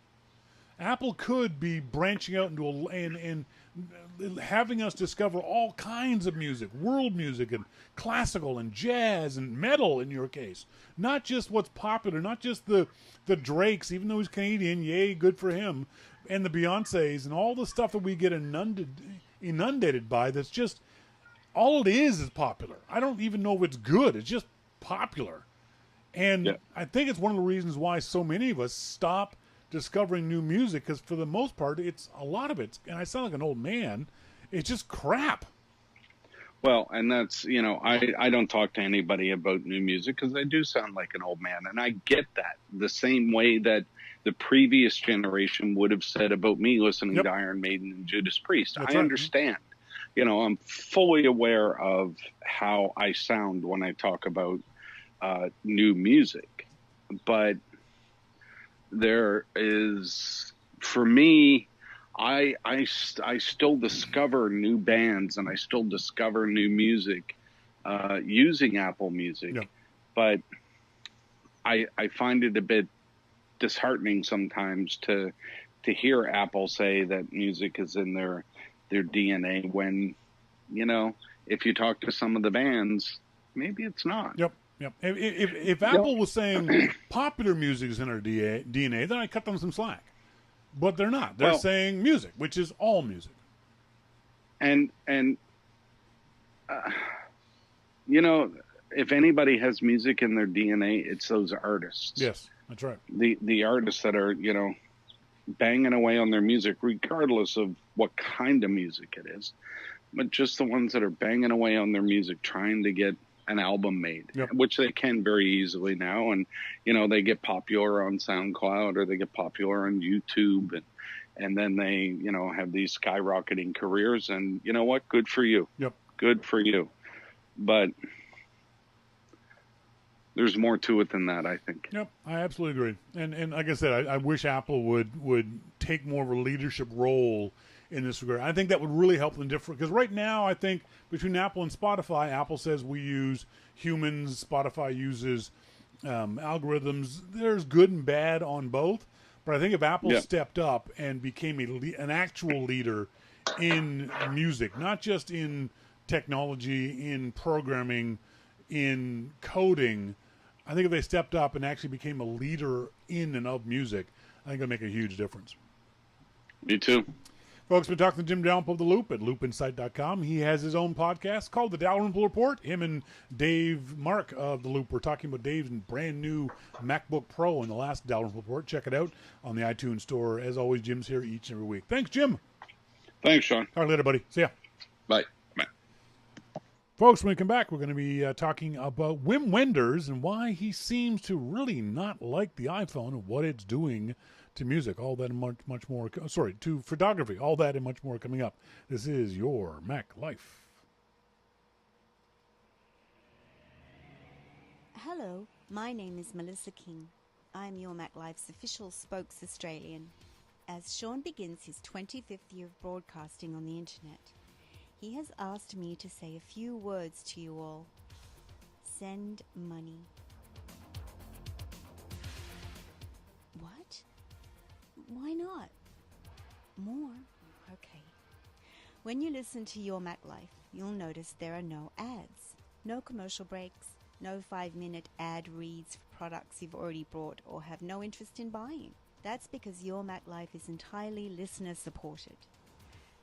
Apple could be branching out into and having us discover all kinds of music, world music and classical and jazz and metal in your case. Not just what's popular, not just the Drakes, even though he's Canadian, yay, good for him, and the Beyoncés and all the stuff that we get inundated by that's just, all it is popular. I don't even know if it's good. It's just popular. And I think it's one of the reasons why so many of us stop discovering new music, because for the most part, it's a lot of it, and I sound like an old man, it's just crap. Well, and that's, I don't talk to anybody about new music because I do sound like an old man, and I get that the same way that the previous generation would have said about me listening to Iron Maiden and Judas Priest. I understand. I'm fully aware of how I sound when I talk about new music, but there is, for me, I still discover new bands and I still discover new music using Apple Music, but I find it a bit disheartening sometimes to hear Apple say that music is in their DNA when, if you talk to some of the bands, maybe it's not. Yep. If Apple was saying popular music is in our DNA, then I cut them some slack. But they're not. They're saying music, which is all music. And if anybody has music in their DNA, it's those artists. Yes, that's right. The artists that are, banging away on their music, regardless of what kind of music it is, but just the ones that are banging away on their music, trying to get an album made, which they can very easily now. And, they get popular on SoundCloud or they get popular on YouTube and then they, have these skyrocketing careers, and you know what? Good for you. Yep. Good for you. But there's more to it than that, I think. Yep. I absolutely agree. And like I said, I wish Apple would take more of a leadership role in this regard. I think that would really help them differ, because right now I think between Apple and Spotify, Apple says we use humans, Spotify uses algorithms. There's good and bad on both, but I think if Apple stepped up and became an actual leader in music, not just in technology, in programming, in coding, I think if they stepped up and actually became a leader in and of music, I think it'd make a huge difference. Me too. Folks, been talking to Jim Dalrymple of The Loop at loopinsight.com. He has his own podcast called The Dalrymple Report. Him and Dave Mark of The Loop were talking about Dave's brand new MacBook Pro in the last Dalrymple Report. Check it out on the iTunes Store. As always, Jim's here each and every week. Thanks, Jim. Thanks, Shawn. Talk to you later, buddy. See ya. Bye. Folks, when we come back, we're going to be talking about Wenders and why he seems to really not like the iPhone and what it's doing to music. All that and much more. To photography. All that and much more coming up. This is your Mac Life. Hello, my name is Melissa King. I'm your Mac Life's official spokes Australian. As Shawn begins his 25th year of broadcasting on the internet, he has asked me to say a few words to you all. Send money. What? Why not? More? Okay. When you listen to Your Mac Life, you'll notice there are no ads, no commercial breaks, no 5-minute ad reads for products you've already bought or have no interest in buying. That's because Your Mac Life is entirely listener-supported,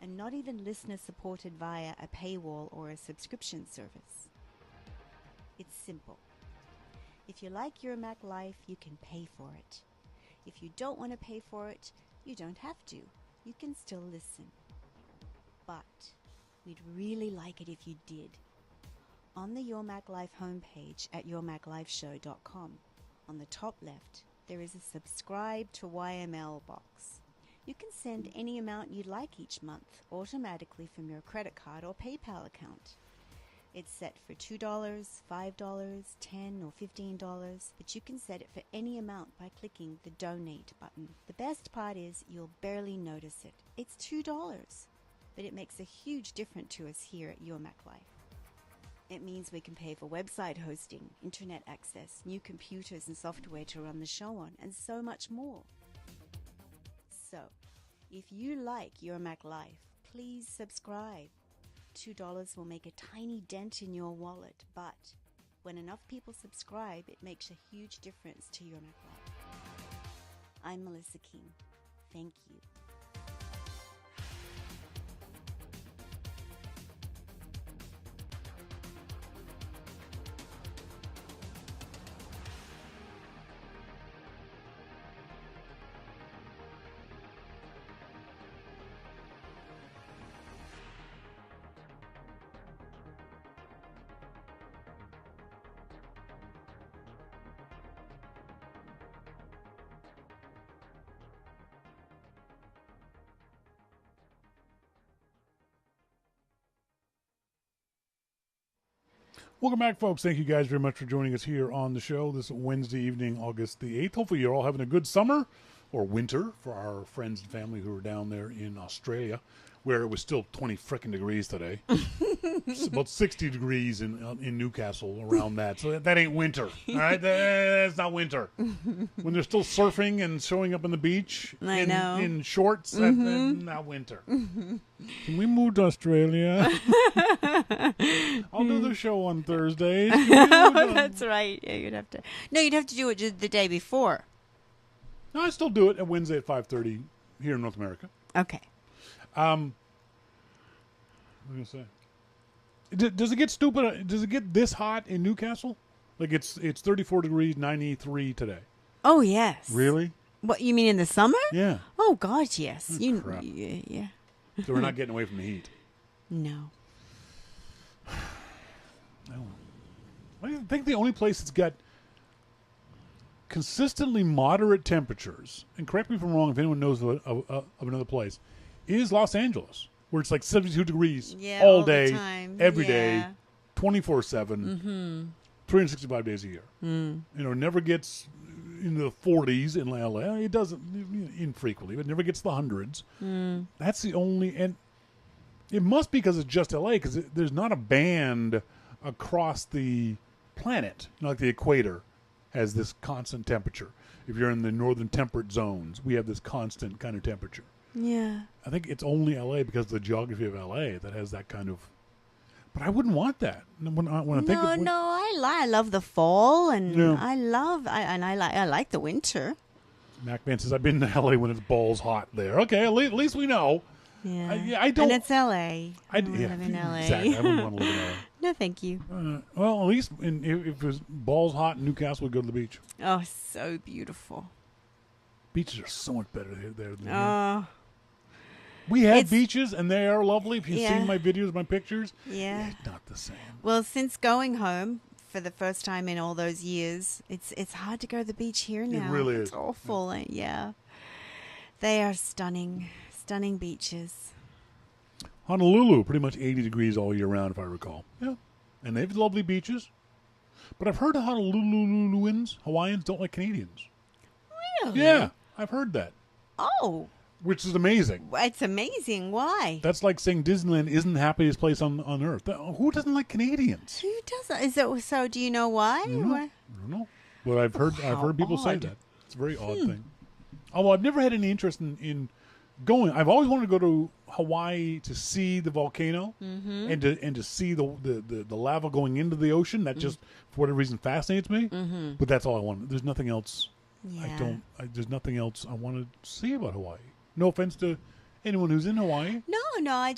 and not even listener-supported via a paywall or a subscription service. It's simple. If you like Your Mac Life, you can pay for it. If you don't want to pay for it, you don't have to. You can still listen. But we'd really like it if you did. On the Your Mac Life homepage at yourmaclifeshow.com, on the top left, there is a subscribe to YML box. You can send any amount you'd like each month automatically from your credit card or PayPal account. It's set for $2, $5, $10 or $15, but you can set it for any amount by clicking the donate button. The best part is you'll barely notice it. It's $2, but it makes a huge difference to us here at Your Mac Life. It means we can pay for website hosting, internet access, new computers and software to run the show on, and so much more. So, if you like Your Mac Life, please subscribe. $2 will make a tiny dent in your wallet, but when enough people subscribe, it makes a huge difference to your Mac life. I'm Melissa King. Thank you. Welcome back, folks. Thank you guys very much for joining us here on the show this Wednesday evening, August the 8th. Hopefully you're all having a good summer or winter for our friends and family who are down there in Australia, where it was still 20 frickin' degrees today. It's about 60 degrees in Newcastle, around that. So that ain't winter, all right? That's not winter. When they're still surfing and showing up on the beach in shorts, that's not winter. Can we move to Australia? I'll do the show on Thursdays. That's right. Yeah, you'd have to. No, you'd have to do it just the day before. No, I still do it at Wednesday at 5:30 here in North America. Okay. What was I going to say? Does it get stupid? Does it get this hot in Newcastle? Like it's 34 degrees, 93 today. Oh, yes. Really? What, you mean in the summer? Yeah. Oh, God, yes. Crap. Yeah. So we're not getting away from the heat. No. I think the only place that's got consistently moderate temperatures, and correct me if I'm wrong if anyone knows of another place, is Los Angeles, where it's like 72 degrees all day, the time. every day, 24/7, 365 days a year. Mm. Never gets into the 40s in LA. It doesn't infrequently, but never gets the hundreds. Mm. That's the only, and it must be because it's just LA, because there's not a band across the planet, like the equator has this constant temperature. If you're in the northern temperate zones, we have this constant kind of temperature. Yeah. I think it's only LA because of the geography of LA that has that kind of. But I wouldn't want that when I think. I love the fall, and Yeah. I like the winter. MacMan says I've been to LA when it's balls hot there. Okay, at least we know. Yeah. I don't. And it's LA. I don't yeah, live in LA. Exactly. I wouldn't want to live in LA. No, thank you. Well, at least if it was balls hot in Newcastle, we'd go to the beach. Oh, so beautiful. Beaches are so much better there than here. Oh. We have beaches, and they are lovely. If you've seen my videos, my pictures, yeah, it's not the same. Well, since going home for the first time in all those years, it's hard to go to the beach here now. It really is. It's awful. Yeah. They are stunning beaches. Honolulu, pretty much 80 degrees all year round, if I recall. Yeah, and they have lovely beaches. But I've heard Hawaiians don't like Canadians. Really? Yeah, I've heard that. Oh. Which is amazing. It's amazing. Why? That's like saying Disneyland isn't the happiest place on earth. Who doesn't like Canadians? Who doesn't? Is it so? Do you know why? I don't know. But I've heard people say that. It's a very odd thing. Although I've never had any interest in going. I've always wanted to go to Hawaii to see the volcano and to see the lava going into the ocean. That just for whatever reason fascinates me. But that's all I want. There's nothing else. Yeah. There's nothing else I want to see about Hawaii. No offense to anyone who's in Hawaii. No, I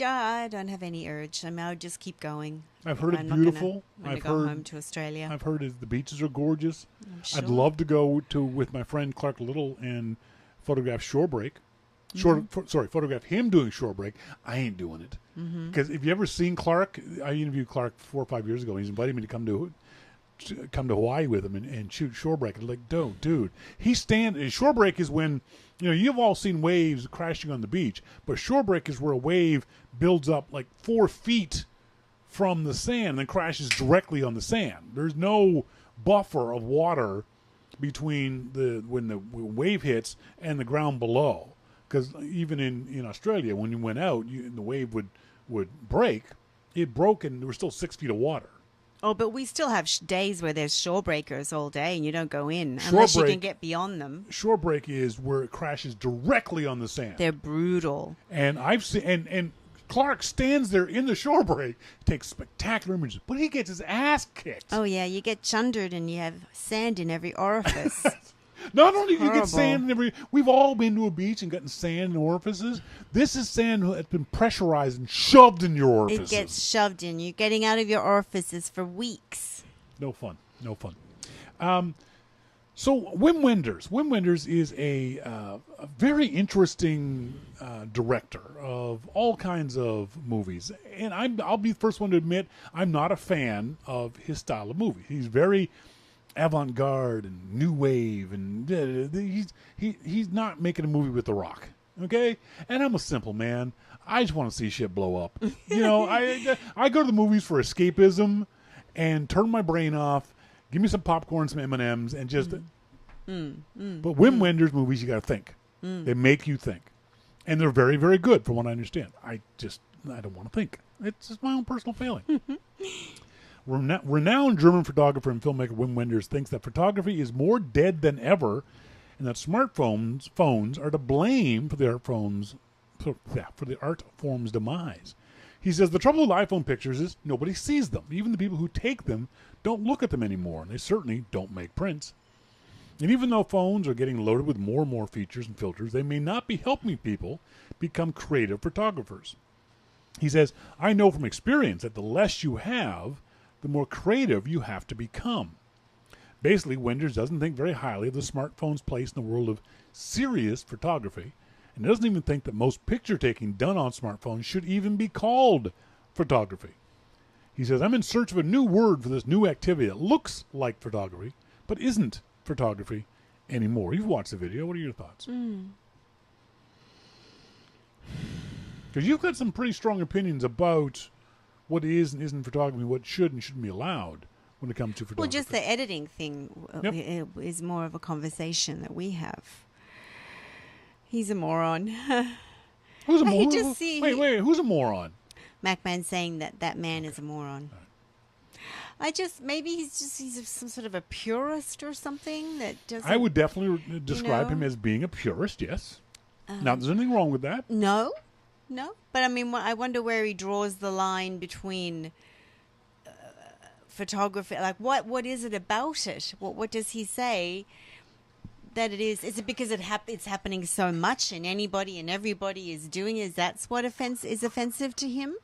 don't have any urge. I mean, I'll just keep going. I've heard it's beautiful. I've heard home to Australia. I've heard the beaches are gorgeous. I'm sure. I'd love to go with my friend Clark Little and photograph shore break. Photograph him doing shore break. I ain't doing it because if you ever seen Clark, I interviewed Clark 4 or 5 years ago. He's invited me to come to Hawaii with him and shoot shore break. I'm like, dude, shore break is when you've all seen waves crashing on the beach, but shore break is where a wave builds up like 4 feet from the sand and then crashes directly on the sand. There's no buffer of water between when the wave hits and the ground below. Because even in Australia, when you went out, the wave would break. It broke, and there were still 6 feet of water. Oh, but we still have days where there's shore breakers all day, and you don't go in unless you can get beyond them. Shore break is where it crashes directly on the sand. They're brutal. And I've seen, and Clark stands there in the shore break, takes spectacular images, but he gets his ass kicked. Oh, yeah, you get chundered and you have sand in every orifice. Not only do you get Horrible. sand in every... We've all been to a beach and gotten sand in orifices. This is sand that's been pressurized and shoved in your orifices. It gets shoved in. You're getting out of your orifices for weeks. No fun. No fun. So Wim Wenders. Wim Wenders is a very interesting director of all kinds of movies. And I'll be the first one to admit I'm not a fan of his style of movie. He's very avant-garde and new wave, and he's not making a movie with The Rock. Okay? And I'm a simple man. I just want to see shit blow up. You know, I go to the movies for escapism and turn my brain off. Give me some popcorn, some M&Ms, and just... But Wim Wenders movies, you got to think. They make you think. And they're very, very good, from what I understand. I don't want to think. It's just my own personal feeling. Renowned German photographer and filmmaker Wim Wenders thinks that photography is more dead than ever, and that phones are to blame for the art form's demise. He says the trouble with iPhone pictures is nobody sees them. Even the people who take them don't look at them anymore, and they certainly don't make prints. And even though phones are getting loaded with more and more features and filters, they may not be helping people become creative photographers. He says, I know from experience that the less you have, the more creative you have to become. Basically, Wenders doesn't think very highly of the smartphone's place in the world of serious photography, and doesn't even think that most picture taking done on smartphones should even be called photography. He says, I'm in search of a new word for this new activity that looks like photography, but isn't photography anymore. You've watched the video. What are your thoughts? Because you've got some pretty strong opinions about what is and isn't photography, what should and shouldn't be allowed when it comes to photography. Well, just the editing thing Yep. is more of a conversation that we have. He's a moron. Who's a I moron? just see- Wait, who's a moron? MacMan saying that man is a moron. Maybe he's some sort of a purist or something that doesn't... I would definitely describe know? him as being a purist, yes. Now, there's anything wrong with that. No. But I mean, I wonder where he draws the line between photography. Like, what is it about it? What does he say that it is? Is it because it's happening so much and anybody and everybody is doing it? That's what is offensive to him?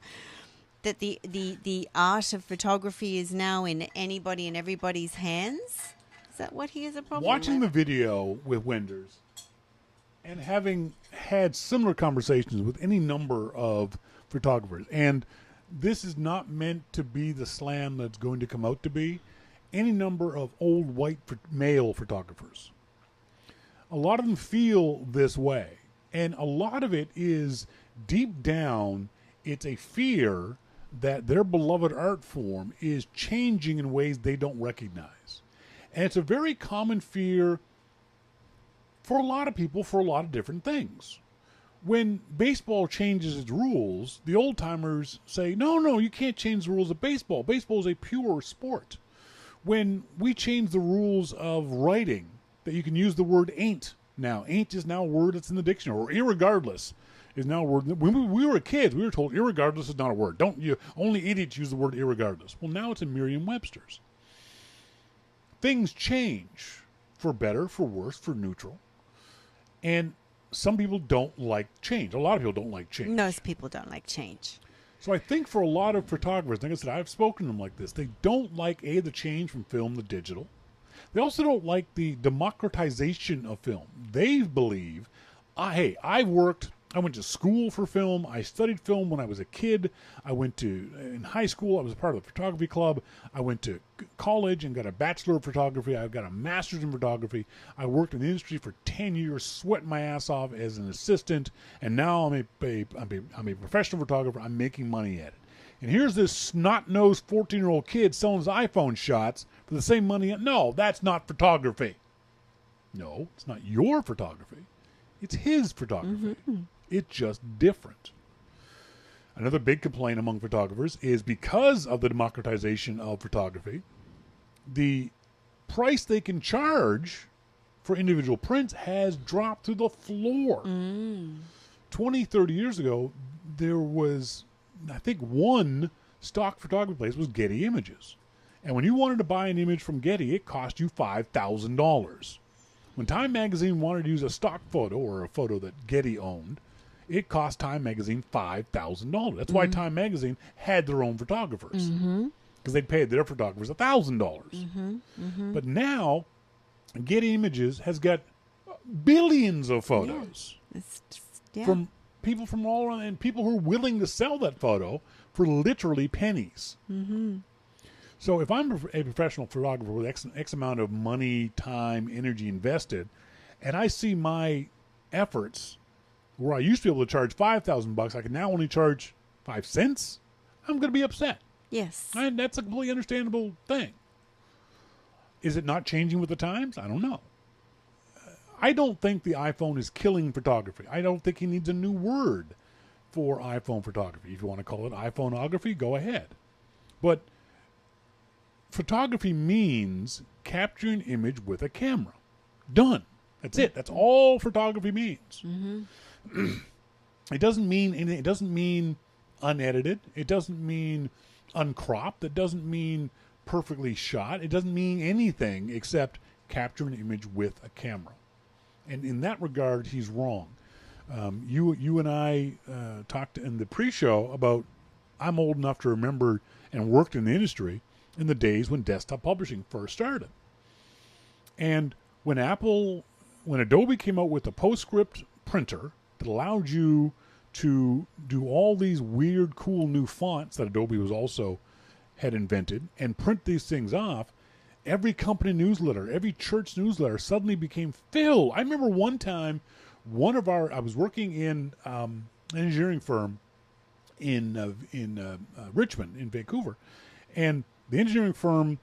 That the art of photography is now in anybody and everybody's hands? Is that what he has a problem Watching with? the video with Wenders and having had similar conversations with any number of photographers, and this is not meant to be the slam that's going to come out to be, any number of old white male photographers. A lot of them feel this way, and a lot of it is deep down, it's a fear that their beloved art form is changing in ways they don't recognize. And it's a very common fear for a lot of people for a lot of different things. When baseball changes its rules, the old-timers say, no, you can't change the rules of baseball. Baseball is a pure sport. When we change the rules of writing, that you can use the word ain't now. Ain't is now a word that's in the dictionary, or irregardless is now a word. When we were kids, we were told irregardless is not a word. Only idiots use the word irregardless. Well, now it's in Merriam-Webster's. Things change for better, for worse, for neutral. And some people don't like change. A lot of people don't like change. Most people don't like change. So I think for a lot of photographers, like I said, I've spoken to them like this. They don't like, the change from film to digital. They also don't like the democratization of film. They believe, I went to school for film. I studied film when I was a kid. In high school, I was a part of the photography club. I went to college and got a bachelor of photography. I've got a master's in photography. I worked in the industry for 10 years, sweating my ass off as an assistant, and now I'm a professional photographer. I'm making money at it. And here's this snot-nosed 14-year-old kid selling his iPhone shots for the same money. No, that's not photography. No, it's not your photography. It's his photography. Mm-hmm. It's just different. Another big complaint among photographers is because of the democratization of photography, the price they can charge for individual prints has dropped to the floor. 20, 30 years ago, there was, I think, one stock photography place was Getty Images. And when you wanted to buy an image from Getty, it cost you $5,000. When Time Magazine wanted to use a stock photo or a photo that Getty owned, it cost Time Magazine $5,000. That's why Time Magazine had their own photographers. Because they'd pay their photographers $1,000. But now, Getty Images has got billions of photos from people from all around, and people who are willing to sell that photo for literally pennies. So if I'm a professional photographer with X amount of money, time, energy invested, and I see my efforts where I used to be able to charge $5,000, I can now only charge 5 cents, I'm going to be upset. Yes. And that's a completely understandable thing. Is it not changing with the times? I don't know. I don't think the iPhone is killing photography. I don't think he needs a new word for iPhone photography. If you want to call it iPhoneography, go ahead. But photography means capturing an image with a camera. Done. That's it. That's all photography means. It doesn't mean anything. It doesn't mean unedited. It doesn't mean uncropped. It doesn't mean perfectly shot. It doesn't mean anything except capture an image with a camera. And in that regard, he's wrong. You and I talked in the pre-show about I'm old enough to remember and worked in the industry in the days when desktop publishing first started. And when Adobe came out with a PostScript printer that allowed you to do all these weird, cool new fonts that Adobe had invented and print these things off, every company newsletter, every church newsletter suddenly became filled. I remember one time, I was working in an engineering firm in Richmond, in Vancouver, and the engineering firm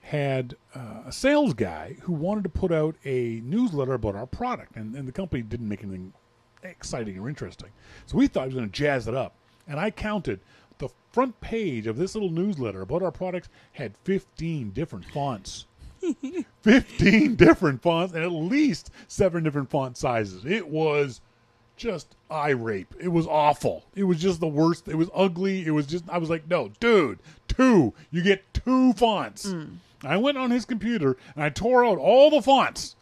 had a sales guy who wanted to put out a newsletter about our product, and the company didn't make anything exciting or interesting. So we thought he was going to jazz it up, and I counted the front page of this little newsletter about our products had 15 different fonts. 15 different fonts and at least 7 different font sizes. It was just eye rape. It was awful. It was just the worst. It was ugly. It was just, I was like, no, dude, 2. You get 2 fonts. I went on his computer and I tore out all the fonts.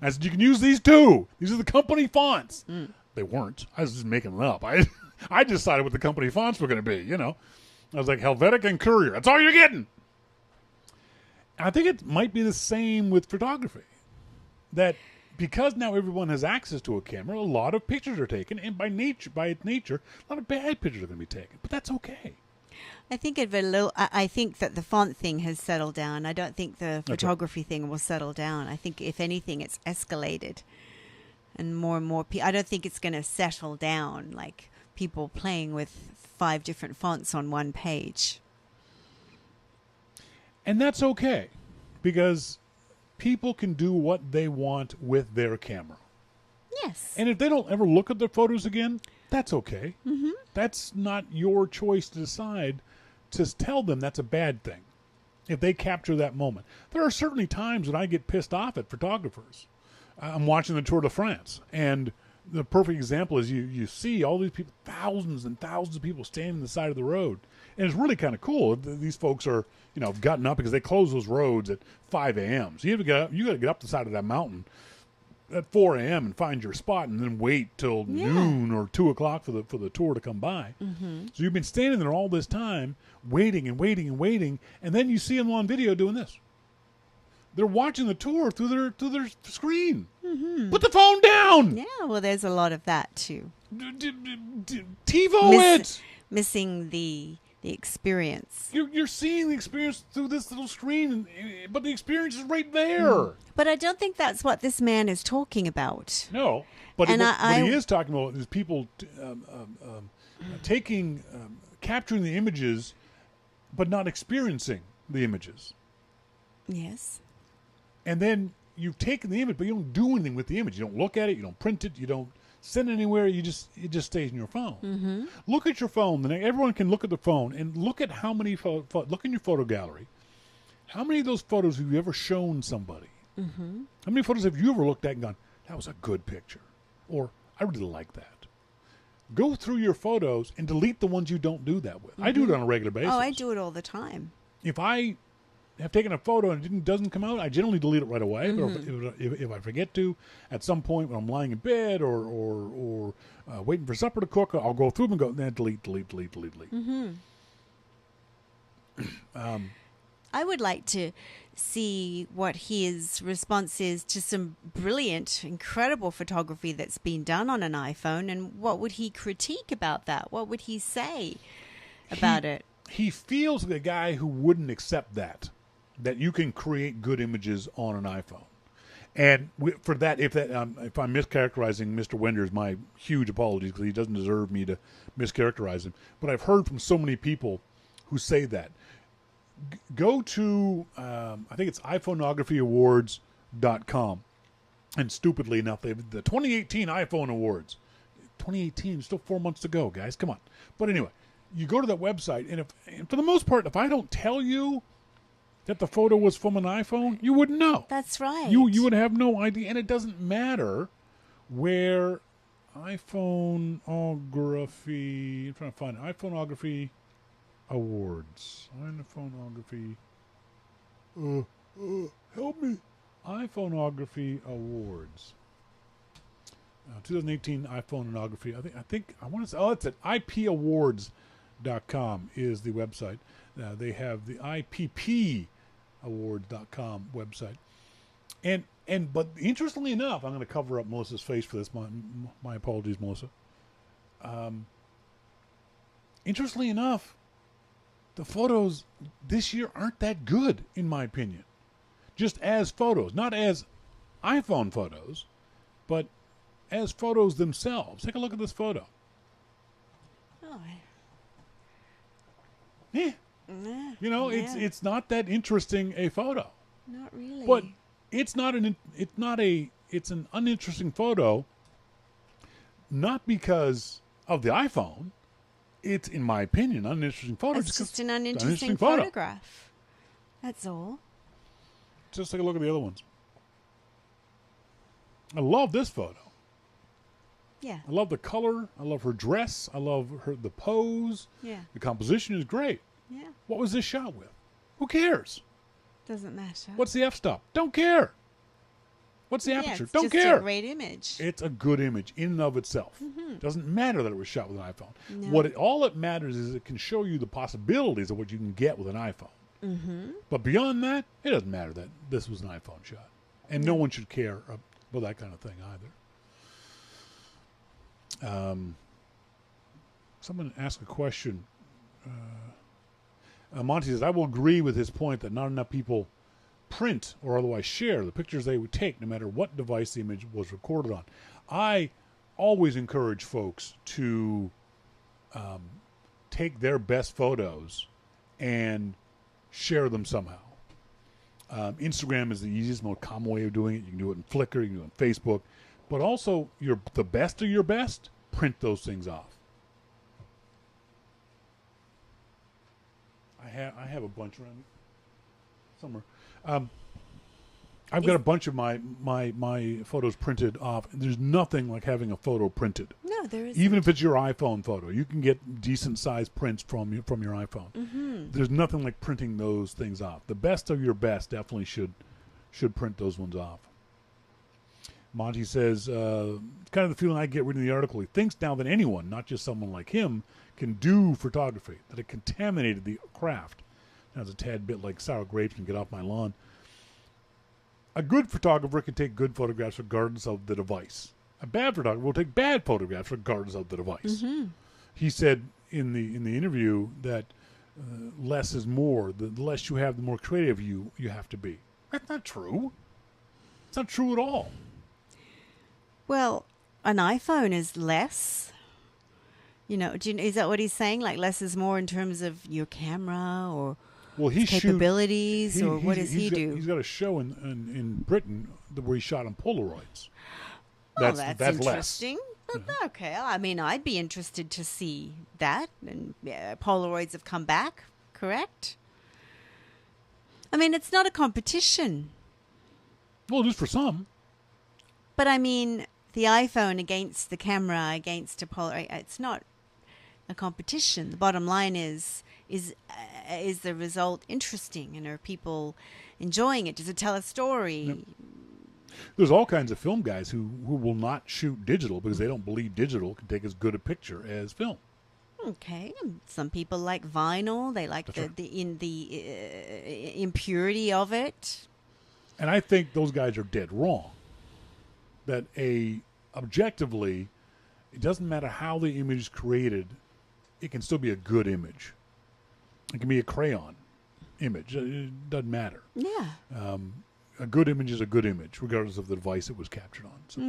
I said, you can use these 2. These are the company fonts. They weren't. I was just making them up. I decided what the company fonts were going to be, you know. I was like, Helvetic and Courier. That's all you're getting. I think it might be the same with photography. That because now everyone has access to a camera, a lot of pictures are taken, and by its nature, a lot of bad pictures are going to be taken. But that's okay. I think I think that the font thing has settled down. I don't think the photography thing will settle down. I think if anything, it's escalated, and more people. I don't think it's going to settle down like people playing with 5 different fonts on one page. And that's okay, because people can do what they want with their camera. Yes. And if they don't ever look at their photos again, that's okay. That's not your choice to decide to tell them that's a bad thing if they capture that moment. There are certainly times when I get pissed off at photographers. I'm watching the Tour de France, and the perfect example is you see all these people, thousands and thousands of people standing on the side of the road. And it's really kind of cool. These folks are, gotten up because they close those roads at 5 a.m. So you got to get up the side of that mountain at 4 a.m. and find your spot and then wait till noon or 2 o'clock for the tour to come by. So you've been standing there all this time, waiting and waiting and waiting, and then you see them on video doing this. They're watching the tour through their screen. Put the phone down. Yeah, well, there's a lot of that too. TiVo it. Missing the experience. You're seeing the experience through this little screen, but the experience is right there. But I don't think that's what this man is talking about. No, but what he is talking about is people capturing the images, but not experiencing the images. Yes. And then you've taken the image, but you don't do anything with the image. You don't look at it. You don't print it. You don't send it anywhere. It just stays in your phone. Look at your phone. Everyone can look at the phone and look at how many. Look in your photo gallery. How many of those photos have you ever shown somebody? How many photos have you ever looked at and gone, "That was a good picture," or "I really like that"? go through your photos and delete the ones you don't do that with. I do it on a regular basis. Oh, I do it all the time. If I have taken a photo and it doesn't come out, I generally delete it right away. But if I forget to, at some point when I'm lying in bed or waiting for supper to cook, I'll go through them and go, delete. I would like to see what his response is to some brilliant, incredible photography that's been done on an iPhone, and what would he critique about that? What would he say about it? He feels like a guy who wouldn't accept that you can create good images on an iPhone. And for that, if I'm mischaracterizing Mr. Wenders, my huge apologies, because he doesn't deserve me to mischaracterize him. But I've heard from so many people who say that. Go to, I think it's iPhoneographyAwards.com. And stupidly enough, they have the 2018 iPhone Awards. 2018, still 4 months to go, guys. Come on. But anyway, you go to that website, and for the most part, if I don't tell you that the photo was from an iPhone, you wouldn't know. That's right. You would have no idea. And it doesn't matter where iPhoneography, I'm trying to find it, iPhoneography Awards. iPhoneography. Help me. iPhoneography Awards. 2018 iPhoneography. I want to say, it's at ipawards.com is the website. They have the IPPawards.com website. But interestingly enough, I'm going to cover up Melissa's face for this. My apologies, Melissa. Interestingly enough, the photos this year aren't that good, in my opinion. Just as photos, not as iPhone photos, but as photos themselves. Take a look at this photo. Oh. Yeah. It's not that interesting a photo. Not really. But it's an uninteresting photo, not because of the iPhone. It's, in my opinion, an uninteresting photo. It's just an uninteresting photograph. That's all. Just take a look at the other ones. I love this photo. Yeah. I love the color. I love her dress. I love the pose. Yeah. The composition is great. Yeah. What was this shot with? Who cares? Doesn't matter. What's the f-stop? Don't care. What's the aperture? It's Don't just care. a great image. It's a good image in and of itself. Doesn't matter that it was shot with an iPhone. No. All it matters is it can show you the possibilities of what you can get with an iPhone. But beyond that, it doesn't matter that this was an iPhone shot. And no one should care about that kind of thing either. Someone asked a question. Monty says, I will agree with his point that not enough people print or otherwise share the pictures they would take no matter what device the image was recorded on. I always encourage folks to take their best photos and share them somehow. Instagram is the easiest, most common way of doing it. You can do it in Flickr, you can do it on Facebook, but also the best of your best, print those things off. I have a bunch around somewhere. I've got a bunch of my photos printed off. There's nothing like having a photo printed. No, there isn't. Even if it's your iPhone photo, you can get decent sized prints from your iPhone. There's nothing like printing those things off. The best of your best definitely should print those ones off. Monty says, kind of the feeling I get reading the article. He thinks now that anyone, not just someone like him, can do photography, that it contaminated the craft. Sounds a tad bit like sour grapes and get off my lawn. A good photographer can take good photographs regardless of the device. A bad photographer will take bad photographs regardless of the device. He said in the interview that less is more. The less you have, the more creative you have to be. That's not true. It's not true at all. Well, an iPhone is less. Is that what he's saying? Like less is more in terms of your camera or capabilities, or what does he do? He's got a show in Britain where he shot on Polaroids. Well, that's Less. interesting. But okay, I mean, I'd be interested to see that. And Polaroids have come back, correct? I mean, it's not a competition. Well, it is for some. But I mean, the iPhone against the camera, against a Polaroid. It's not a competition. The bottom line is the result interesting, and are people enjoying it? Does it tell a story? Yep. There's all kinds of film guys who will not shoot digital because they don't believe digital can take as good a picture as film. Okay, some people like vinyl. They like the impurity of it. And I think those guys are dead wrong. That objectively, it doesn't matter how the image is created, it can still be a good image. It can be a crayon image. It doesn't matter. Yeah. A good image is a good image, regardless of the device it was captured on. So,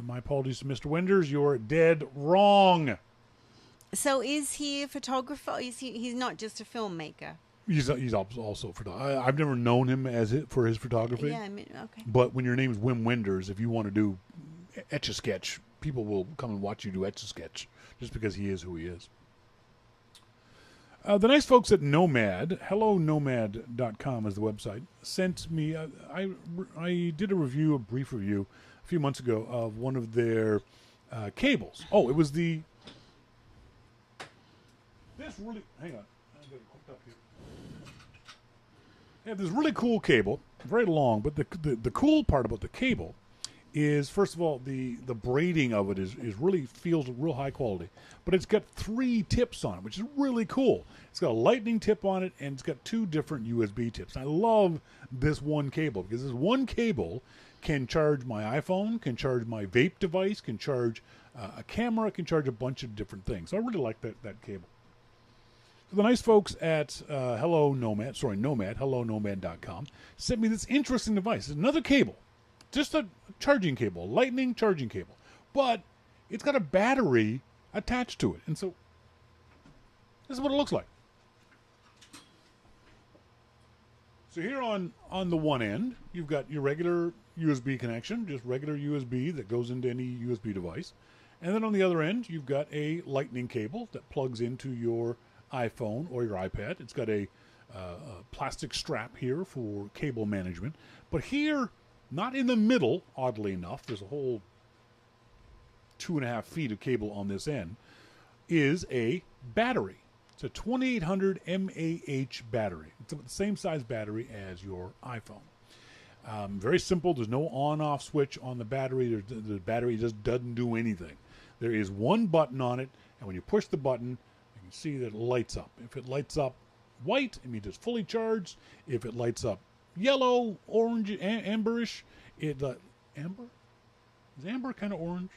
my apologies to Mr. Wenders. You're dead wrong. So is he a photographer? Or he's not just a filmmaker? He's also a photographer. I've never known him for his photography. Yeah, I mean, okay. But when your name is Wim Wenders, if you want to do Etch-a-Sketch, people will come and watch you do Etch-a-Sketch just because he is who he is. The nice folks at Nomad, hellonomad.com is the website, sent me, I did a brief review a few months ago of one of their cables. Oh, it was hang on, I got it hooked up here. They have this really cool cable, very long, but the cool part about the cable is, first of all, the braiding of it is really feels real high quality. But it's got 3 tips on it, which is really cool. It's got a lightning tip on it, and it's got 2 different USB tips. And I love this one cable, because this one cable can charge my iPhone, can charge my vape device, can charge a camera, can charge a bunch of different things. So I really like that cable. So the nice folks at Nomad, hellonomad.com, sent me this interesting device. It's another cable. Just a charging cable, a lightning charging cable. But it's got a battery attached to it. And so this is what it looks like. So here on the one end, you've got your regular USB connection, just regular USB that goes into any USB device. And then on the other end, you've got a lightning cable that plugs into your iPhone or your iPad. It's got a plastic strap here for cable management. But here, not in the middle, oddly enough, there's a whole 2.5 feet of cable on this end, is a battery. It's a 2800 mAh battery. It's the same size battery as your iPhone. Very simple. There's no on-off switch on the battery. The battery just doesn't do anything. There is one button on it, and when you push the button, you can see that it lights up. If it lights up white, it means it's fully charged. If it lights up yellow, orange, amberish, amber? Is amber kind of orange?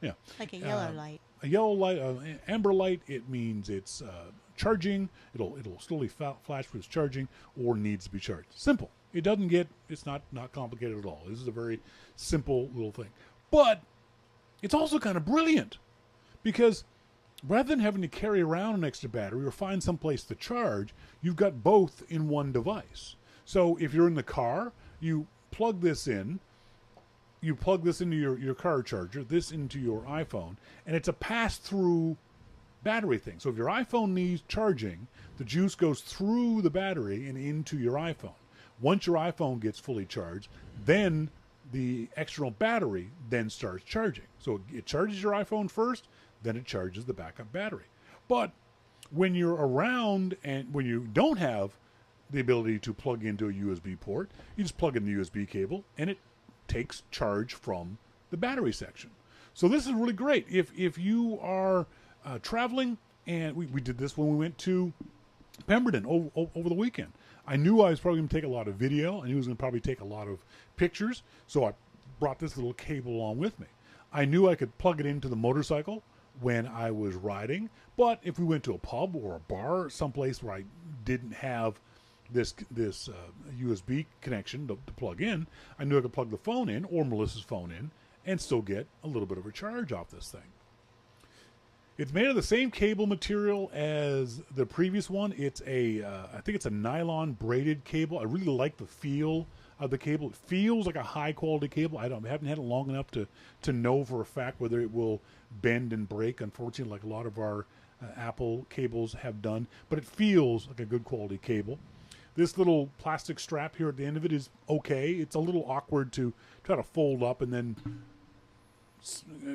Yeah. Like a yellow light. A yellow light, amber light, it means it's charging. It'll slowly flash when it's charging or needs to be charged. Simple. It's not complicated at all. This is a very simple little thing. But it's also kind of brilliant, because rather than having to carry around an extra battery or find some place to charge, you've got both in one device. So if you're in the car, you plug this in. You plug this into your car charger, this into your iPhone, and it's a pass-through battery thing. So if your iPhone needs charging, the juice goes through the battery and into your iPhone. Once your iPhone gets fully charged, then the external battery then starts charging. So it charges your iPhone first, then it charges the backup battery. But when you're around and when you don't have the ability to plug into a USB port, you just plug in the USB cable, and it takes charge from the battery section. So this is really great. If you are traveling, and we did this when we went to Pemberton over the weekend. I knew I was probably going to take a lot of video. I knew I was going to probably take a lot of pictures. So I brought this little cable along with me. I knew I could plug it into the motorcycle when I was riding. But if we went to a pub or a bar, someplace where I didn't have this USB connection to plug in, I knew I could plug the phone in, or Melissa's phone in, and still get a little bit of a charge off this thing. It's made of the same cable material as the previous one. It's I think it's a nylon braided cable. I really like the feel of the cable. It feels like a high quality cable. I haven't had it long enough to know for a fact whether it will bend and break, unfortunately, like a lot of our Apple cables have done. But it feels like a good quality cable. This little plastic strap here at the end of it is okay. It's a little awkward to try to fold up and then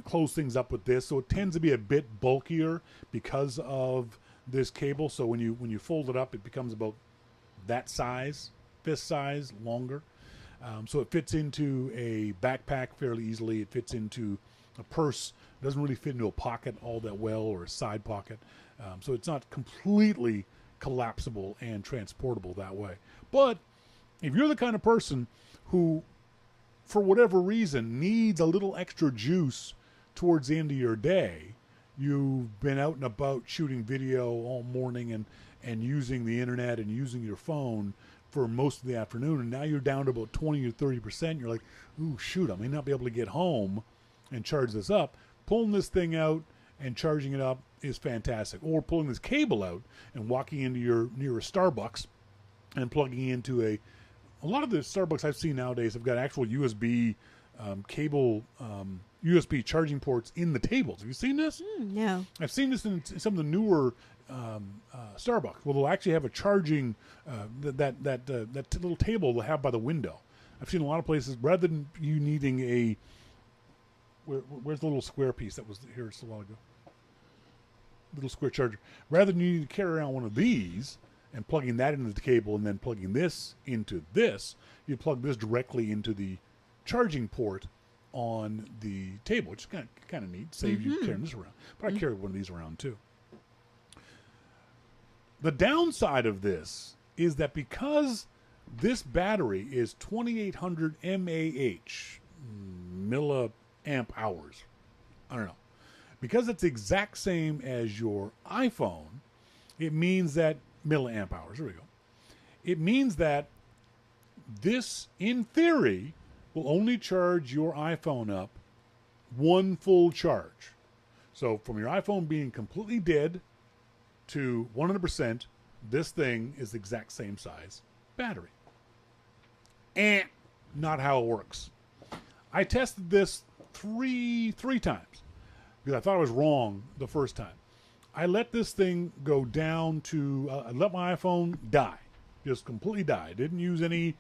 close things up with this. So it tends to be a bit bulkier because of this cable. So when you fold it up, it becomes about that size, fist size, longer. So it fits into a backpack fairly easily. It fits into a purse. It doesn't really fit into a pocket all that well, or a side pocket. So it's not completely collapsible and transportable that way. But if you're the kind of person who, for whatever reason, needs a little extra juice towards the end of your day, you've been out and about shooting video all morning and using the internet and using your phone for most of the afternoon, and now you're down to about 20 or 30%. You're like, ooh, shoot, I may not be able to get home and charge this up. Pulling this thing out and charging it up is fantastic. Or pulling this cable out and walking into your nearest Starbucks and plugging into a lot of the Starbucks I've seen nowadays have got actual USB cable, USB charging ports in the tables. Have you seen this? No. I've seen this in some of the newer Starbucks. Well, they'll actually have a charging that little table they'll have by the window. I've seen a lot of places, rather than you needing a where's the little square piece that was here just a while ago? Little square charger. Rather than you need to carry around one of these and plugging that into the cable and then plugging this into this, you plug this directly into the charging port on the table, which is kind of neat. Saves you carrying this around. But I carry one of these around too. The downside of this is that because this battery is 2800 mAh, milliamp hours, I don't know, because it's the exact same as your iPhone, it means that milliamp hours, there we go. It means that this, in theory, will only charge your iPhone up one full charge. So from your iPhone being completely dead to 100%, this thing is the exact same size battery. Not how it works. I tested this three times because I thought I was wrong the first time. I let this thing go down to, I let my iPhone die, just completely die. I didn't use any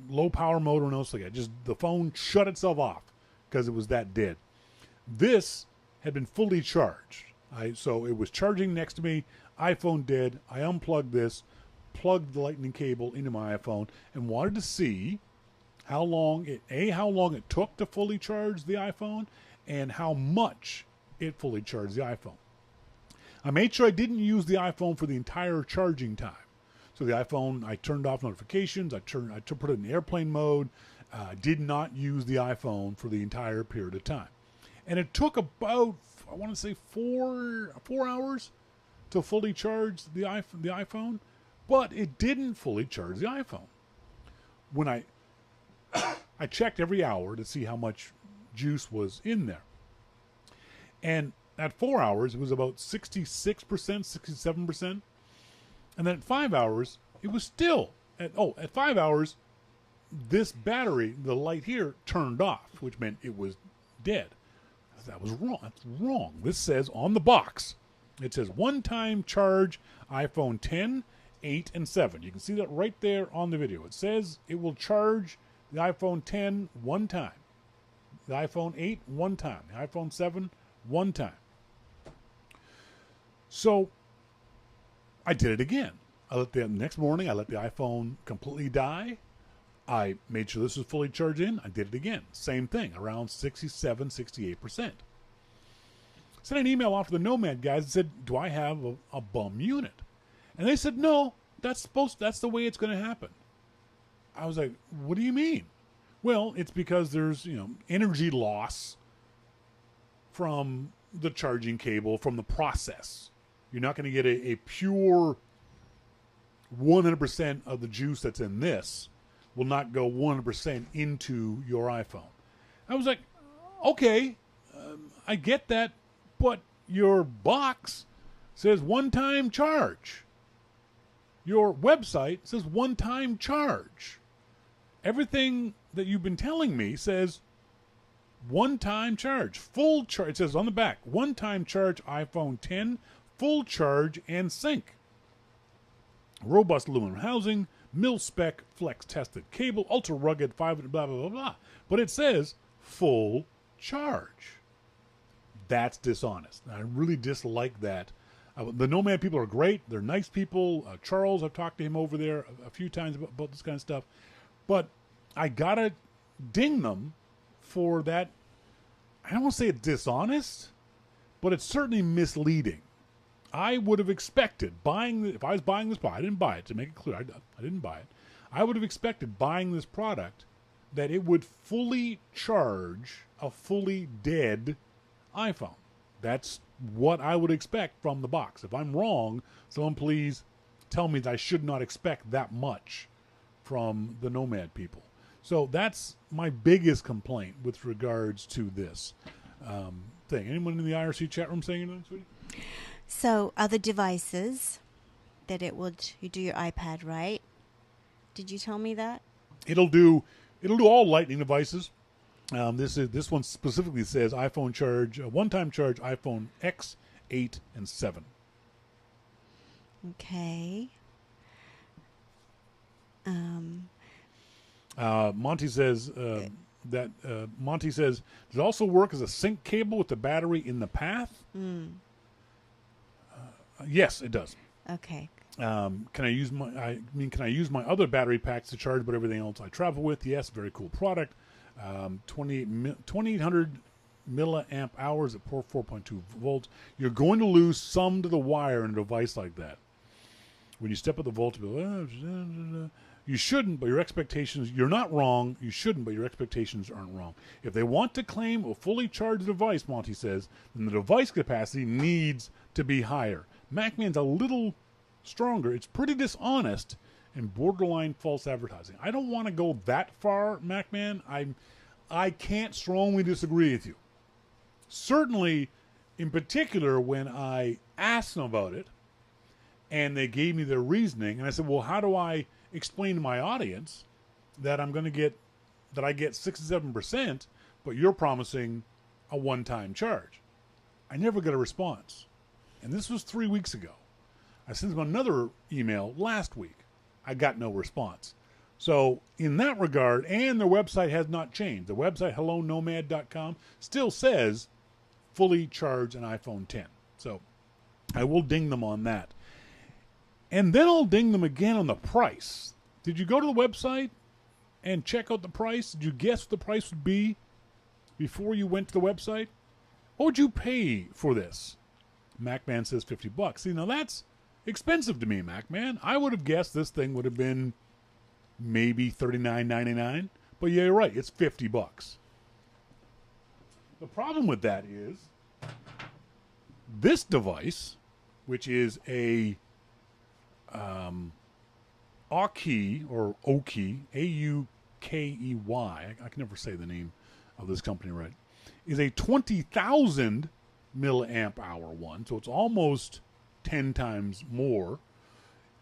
low power mode or anything else like that. Just the phone shut itself off because it was that dead. This had been fully charged. So it was charging next to me, iPhone dead. I unplugged this, plugged the lightning cable into my iPhone, and wanted to see how long it took to fully charge the iPhone and how much it fully charged the iPhone. I made sure I didn't use the iPhone for the entire charging time. So the iPhone, I turned off notifications. I put it in airplane mode. Did not use the iPhone for the entire period of time. And it took about, I want to say 4 hours to fully charge the iPhone, but it didn't fully charge the iPhone. When I checked every hour to see how much juice was in there. And at 4 hours, it was about 66%, 67%. And then at 5 hours, it was still at 5 hours, this battery, the light here, turned off, which meant it was dead. That was wrong. That's wrong. This says on the box, it says one-time charge iPhone 10, 8, and 7. You can see that right there on the video. It says it will charge the iPhone 10 one time, the iPhone 8 one time, the iPhone 7 one time. So I did it again. Next morning, I let the iPhone completely die. I made sure this was fully charged in. I did it again. Same thing, around 67, 68%. Sent an email off to the Nomad guys and said, do I have a bum unit? And they said, no, that's the way it's going to happen. I was like, what do you mean? Well, it's because there's, energy loss from the charging cable, from the process. You're not going to get a pure 100% of the juice that's in this will not go 100% into your iPhone. I was like, okay, I get that, but your box says one-time charge. Your website says one-time charge. Everything that you've been telling me says one-time charge, full charge. It says on the back, one-time charge iPhone 10, full charge and sync. Robust aluminum housing, mil-spec, flex-tested cable, ultra-rugged, 500, blah, blah, blah, blah. But it says full charge. That's dishonest. I really dislike that. The Nomad people are great. They're nice people. Charles, I've talked to him over there a few times about this kind of stuff. But I got to ding them for that. I don't want to say it's dishonest, but it's certainly misleading. I would have expected if I was buying this product, I didn't buy it, to make it clear, I didn't buy it. I would have expected buying this product that it would fully charge a fully dead iPhone. That's what I would expect from the box. If I'm wrong, someone please tell me that I should not expect that much from the Nomad people. So that's my biggest complaint with regards to this thing. Anyone in the IRC chat room saying anything, sweetie? So other devices that you do your iPad, right? Did you tell me that? It'll do all Lightning devices. This one specifically says iPhone charge, one-time charge, iPhone X, 8, and 7. Okay. Monty says Monty says, does it also work as a sync cable with the battery in the path? Yes, it does. Okay. Can I use my other battery packs to charge but everything else I travel with? Yes, very cool product. 2800 milliamp hours at 4.2 volts. You're going to lose some to the wire in a device like that. When you step up the voltage, you shouldn't, but your expectations, you're not wrong. You shouldn't, but your expectations aren't wrong. If they want to claim a fully charged device, Monty says, then the device capacity needs to be higher. MacMan's a little stronger. It's pretty dishonest and borderline false advertising. I don't want to go that far, MacMan. I can't strongly disagree with you. Certainly, in particular, when I asked them about it, and they gave me their reasoning, and I said, well, how do I explain to my audience that I get 67%, but you're promising a one-time charge? I never got a response. And this was 3 weeks ago. I sent them another email last week. I got no response. So in that regard, and their website has not changed. The website, hellonomad.com, still says fully charge an iPhone 10. So I will ding them on that. And then I'll ding them again on the price. Did you go to the website and check out the price? Did you guess what the price would be before you went to the website? What would you pay for this? MacMan says $50. See, now that's expensive to me, MacMan. I would have guessed this thing would have been maybe $39.99. But yeah, you're right. It's $50. The problem with that is this device, which is a Aukey or Oki, A-U-K-E-Y, I can never say the name of this company right, is a 20,000 milliamp hour one, so it's almost 10 times more.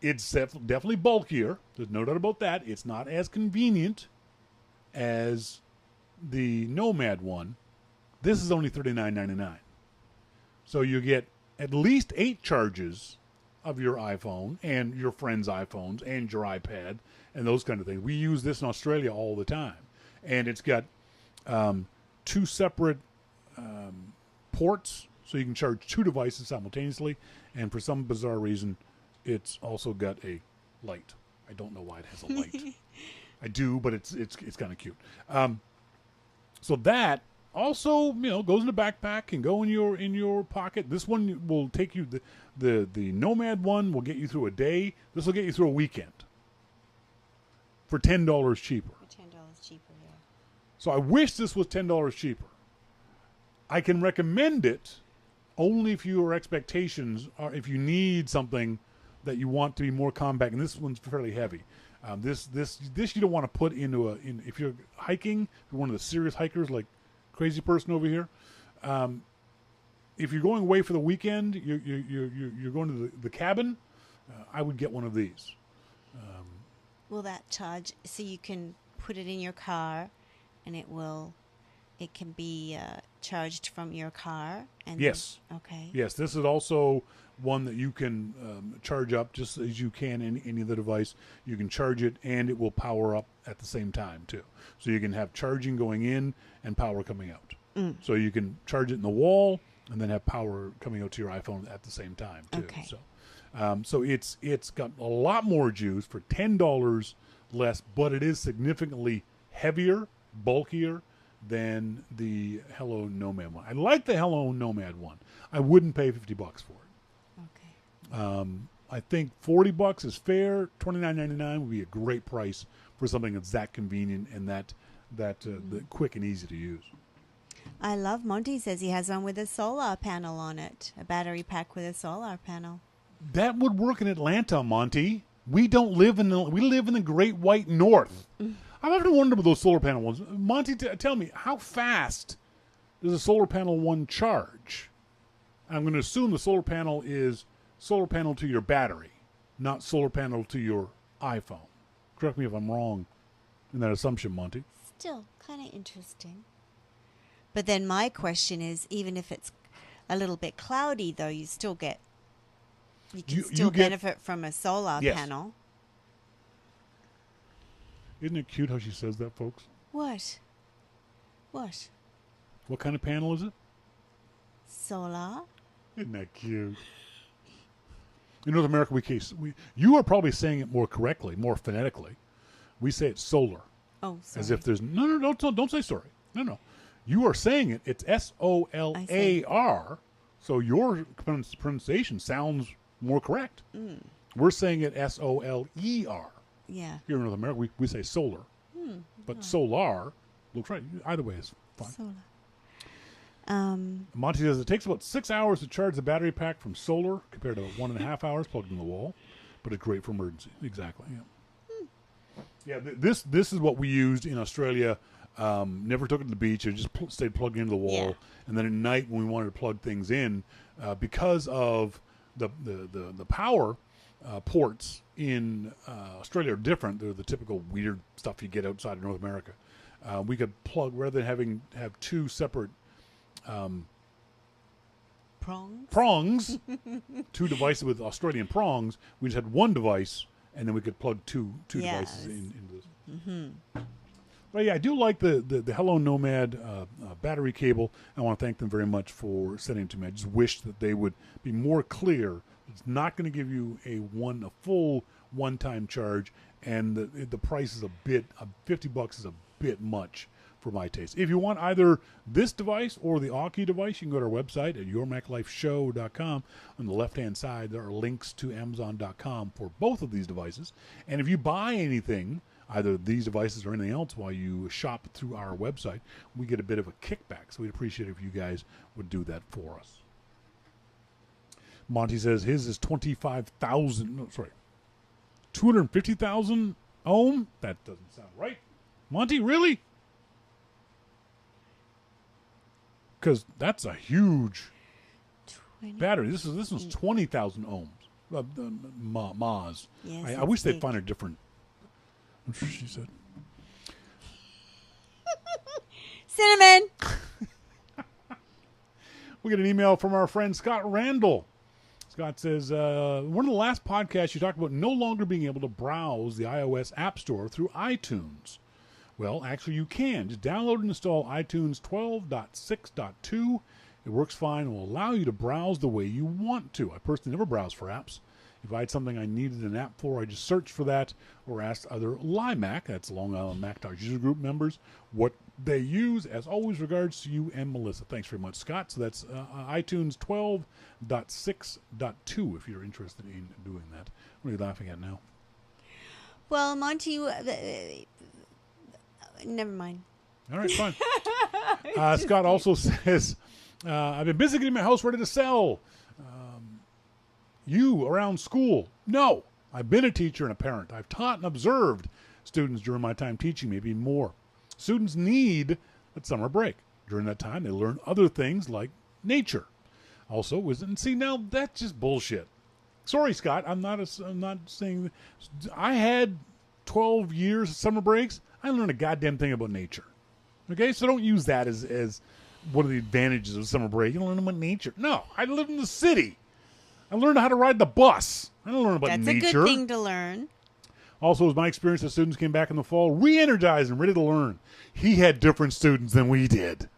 It's definitely bulkier. There's no doubt about that. It's not as convenient as the Nomad one. This is only $39.99. So you get at least 8 charges of your iPhone and your friends' iPhones and your iPad and those kind of things. We use this in Australia all the time. And it's got 2 separate ports, so you can charge 2 devices simultaneously. And for some bizarre reason, it's also got a light. I don't know why it has a light. I do, but it's kind of cute. So that also, goes in the backpack and go in your pocket. This one will take you the Nomad one will get you through a day. This will get you through a weekend for $10 cheaper. $10 cheaper, yeah. So I wish this was $10 cheaper. I can recommend it only if your expectations are, if you need something that you want to be more compact, and this one's fairly heavy. This you don't want to put if you're hiking, if you're one of the serious hikers like crazy person over here. If you're going away for the weekend, you're going to the cabin, I would get one of these. Will that charge, so you can put it in your car and it will it can be charged from your car. And Yes. Okay. Yes, this is also one that you can charge up just as you can in any other device. You can charge it, and it will power up at the same time, too. So you can have charging going in and power coming out. So you can charge it in the wall and then have power coming out to your iPhone at the same time, too. Okay. So it's got a lot more juice for $10 less, but it is significantly heavier, bulkier than the Hello Nomad one. I like the Hello Nomad one. I wouldn't pay $50 for it. Okay. I think $40 is fair. $29.99 would be a great price for something that's that convenient and that quick and easy to use. I love Monty says he has one with a solar panel on it, a battery pack with a solar panel. That would work in Atlanta, Monty. We live in the Great White North. I've often wondered about those solar panel ones. Monty, tell me, how fast does a solar panel one charge? I'm going to assume the solar panel is solar panel to your battery, not solar panel to your iPhone. Correct me if I'm wrong in that assumption, Monty. Still kind of interesting. But then my question is, even if it's a little bit cloudy, though, you can still benefit from a solar panel. Isn't it cute how she says that, folks? What? What kind of panel is it? Solar. Isn't that cute? In North America, you are probably saying it more correctly, more phonetically. We say it's solar. Oh, sorry. As if there's don't say sorry. No. You are saying it. It's SOLAR. So your pronunciation sounds more correct. We're saying it SOLER. Yeah. Here in North America, we say solar. But solar looks right. Either way is fine. Solar. Monty says it takes about 6 hours to charge the battery pack from solar compared to 1.5 hours plugged in the wall. But it's great for emergency. Exactly. Yeah. Yeah. This is what we used in Australia. Never took it to the beach. It just stayed plugged into the wall. Yeah. And then at night when we wanted to plug things in, because of the power ports in Australia are different. They're the typical weird stuff you get outside of North America. We could plug, rather than have two separate prongs, two devices with Australian prongs, we just had one device, and then we could plug two devices into this. But yeah, I do like the Hello Nomad battery cable. I want to thank them very much for sending it to me. I just wish that they would be more clear. It's not going to give you a full one-time charge, and the price is $50 is a bit much for my taste. If you want either this device or the Aki device, you can go to our website at yourmaclifeshow.com. On the left-hand side, there are links to Amazon.com for both of these devices. And if you buy anything, either these devices or anything else, while you shop through our website, we get a bit of a kickback. So we'd appreciate it if you guys would do that for us. Monty says his is 250,000 ohm. That doesn't sound right. Monty, really? Because that's a huge battery. This one's 20,000 ohms. Maz. Yes, I wish they'd find a different. I'm sure she said. Cinnamon. We get an email from our friend Scott Randall. Scott says, one of the last podcasts you talked about no longer being able to browse the iOS App Store through iTunes. Well, actually you can. Just download and install iTunes 12.6.2. It works fine and will allow you to browse the way you want to. I personally never browse for apps. If I had something I needed an app for, I just searched for that or asked other LIMAC, that's Long Island Macintosh User Group members, what they use. As always, regards to you and Melissa. Thanks very much, Scott. So that's iTunes 12.6.2 if you're interested in doing that. What are you laughing at now? Well, Monty, never mind. All right, fine. Scott also says, I've been busy getting my house ready to sell. You around school? No. I've been a teacher and a parent. I've taught and observed students during my time teaching, maybe more. Students need a summer break. During that time, they learn other things like nature. Also, and see, now that's just bullshit. Sorry, Scott. I'm not saying. I had 12 years of summer breaks. I learned a goddamn thing about nature. Okay, so don't use that as one of the advantages of summer break. You don't learn about nature. No, I live in the city. I learned how to ride the bus. I don't learn about That's nature. a good thing to learn. Also, it was my experience that students came back in the fall re-energized and ready to learn. He had different students than we did.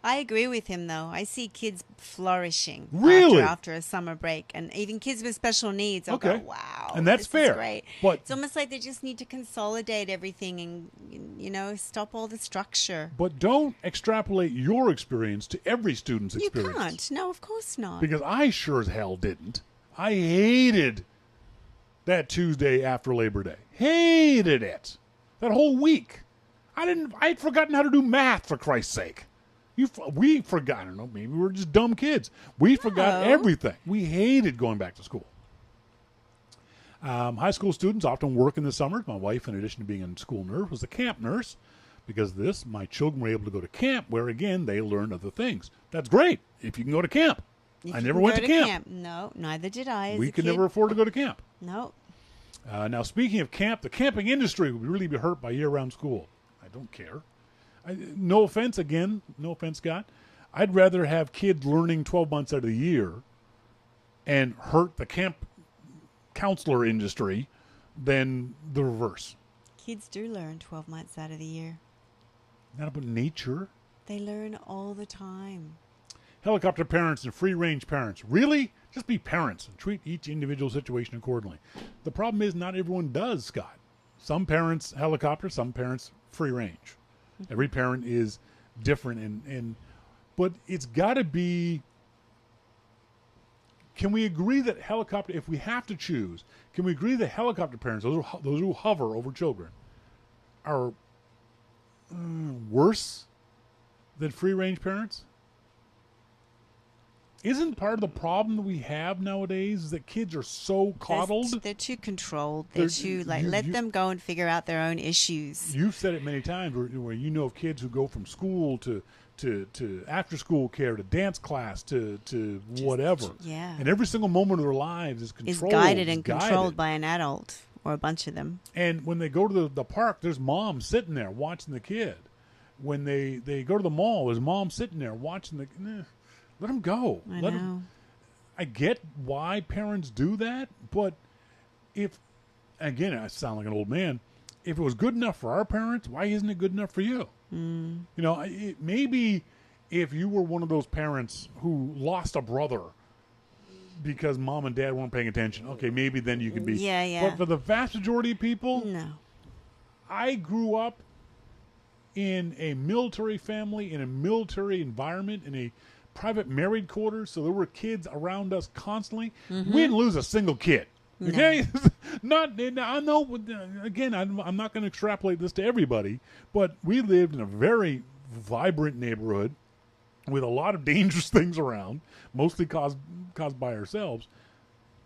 I agree with him, though. I see kids flourishing Really? after a summer break. And even kids with special needs, I'll go, wow. And that's this fair. Is great. But it's almost like they just need to consolidate everything and, stop all the structure. But don't extrapolate your experience to every student's experience. You can't. No, of course not. Because I sure as hell didn't. I hated that Tuesday after Labor Day. Hated it. That whole week. I'd forgotten how to do math, for Christ's sake. We forgot. I don't know. Maybe we were just dumb kids. We forgot everything. We hated going back to school. High school students often work in the summer. My wife, in addition to being a school nurse, was a camp nurse. Because of this, my children were able to go to camp where, again, they learned other things. That's great if you can go to camp. I never went to camp. No, neither did I. We could never afford to go to camp. No. Now, speaking of camp, the camping industry would really be hurt by year-round school. I don't care. No offense, again. No offense, Scott. I'd rather have kids learning 12 months out of the year and hurt the camp counselor industry than the reverse. Kids do learn 12 months out of the year. Not about nature. They learn all the time. Helicopter parents and free-range parents. Really? Just be parents and treat each individual situation accordingly. The problem is not everyone does, Scott. Some parents helicopter, some parents free-range. Every parent is different, but it's got to be. Can we agree that helicopter? If we have to choose, can we agree that helicopter parents, those who hover over children, are worse than free-range parents? Isn't part of the problem that we have nowadays is that kids are so coddled? They're too controlled. They're too, let them go and figure out their own issues. You've said it many times where you know of kids who go from school to after-school care to dance class to whatever. Yeah. And every single moment of their lives is controlled. Is guided and controlled by an adult or a bunch of them. And when they go to the park, there's mom sitting there watching the kid. When they go to the mall, there's mom sitting there watching the... Let them go. I know. I get why parents do that, but again, I sound like an old man. If it was good enough for our parents, why isn't it good enough for you? Mm. You know, maybe if you were one of those parents who lost a brother because mom and dad weren't paying attention, okay, maybe then you could be. Yeah. But for the vast majority of people, no. I grew up in a military family, in a military environment, in a private married quarters, so there were kids around us constantly. Mm-hmm. We didn't lose a single kid. Okay, No. I know. Again, I'm not going to extrapolate this to everybody, but we lived in a very vibrant neighborhood with a lot of dangerous things around, mostly caused by ourselves.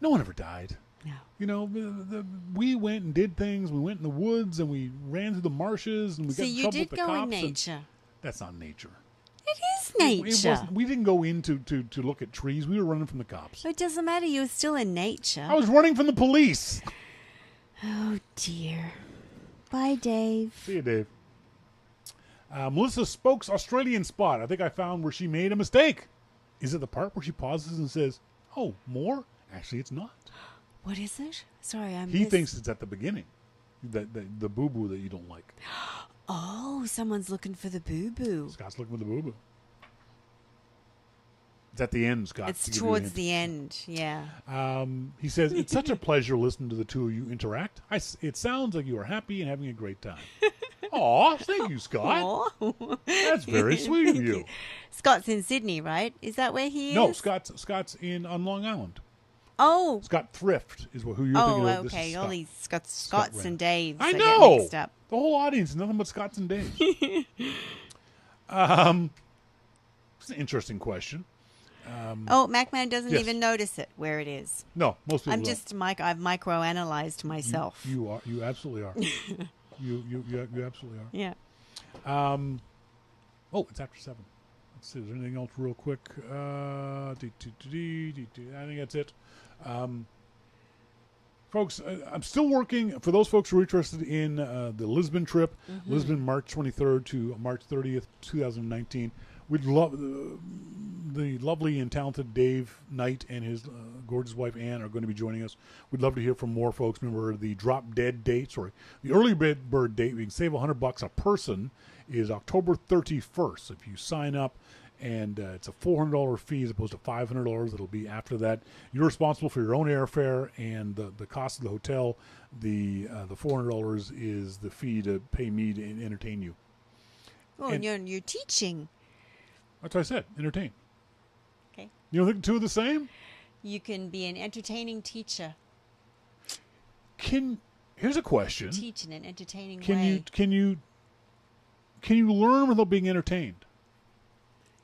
No one ever died. No. You know, we went and did things. We went in the woods and we ran through the marshes and we got in trouble with the cops. So you did go in nature. That's not nature. It is nature. We didn't go in to look at trees. We were running from the cops. It doesn't matter. You were still in nature. I was running from the police. Oh, dear. Bye, Dave. See you, Dave. Melissa Spoke's Australian spot. I think I found where she made a mistake. Is it the part where she pauses and says, "Oh, more"? Actually, it's not. What is it? Sorry, I missed. He thinks it's at the beginning. The boo-boo that you don't like. Oh, someone's looking for the boo-boo. Scott's looking for the boo-boo. It's at the end, Scott. It's towards the end, yeah. He says, "It's such a pleasure listening to the two of you interact. It sounds like you are happy and having a great time." Aw, thank you, Scott. Aww. That's very sweet of you. Scott's in Sydney, right? Is that where he is? No, Scott's on Long Island. Oh. Scott Thrift is who you're thinking of. Oh, This okay. is All these Scotts and Daves. I get know. mixed up. The whole audience is nothing but Scotts and Daves. It's an interesting question. MacMan doesn't yes. even notice it where it is. No, most people I'm don't. just I've microanalyzed myself. You absolutely are. you absolutely are. Yeah. It's after 7. Let's see. Is there anything else real quick? I think that's it. Folks, I'm still working. For those folks who are interested in the Lisbon trip, Lisbon, March 23rd to March 30th, 2019, we'd love the lovely and talented Dave Knight and his gorgeous wife Ann are going to be joining us. We'd love to hear from more folks. Remember, the drop dead date, the early bird date, we can save $100 a person, is October 31st. If you sign up, and it's a $400 fee as opposed to $500. It'll be after that. You're responsible for your own airfare and the cost of the hotel. The $400 is the fee to pay me to entertain you. Oh, and you're teaching. That's what I said. Entertain. Okay. You don't think the two are the same? You can be an entertaining teacher. Here's a question. Teach in an entertaining way. Can you learn without being entertained?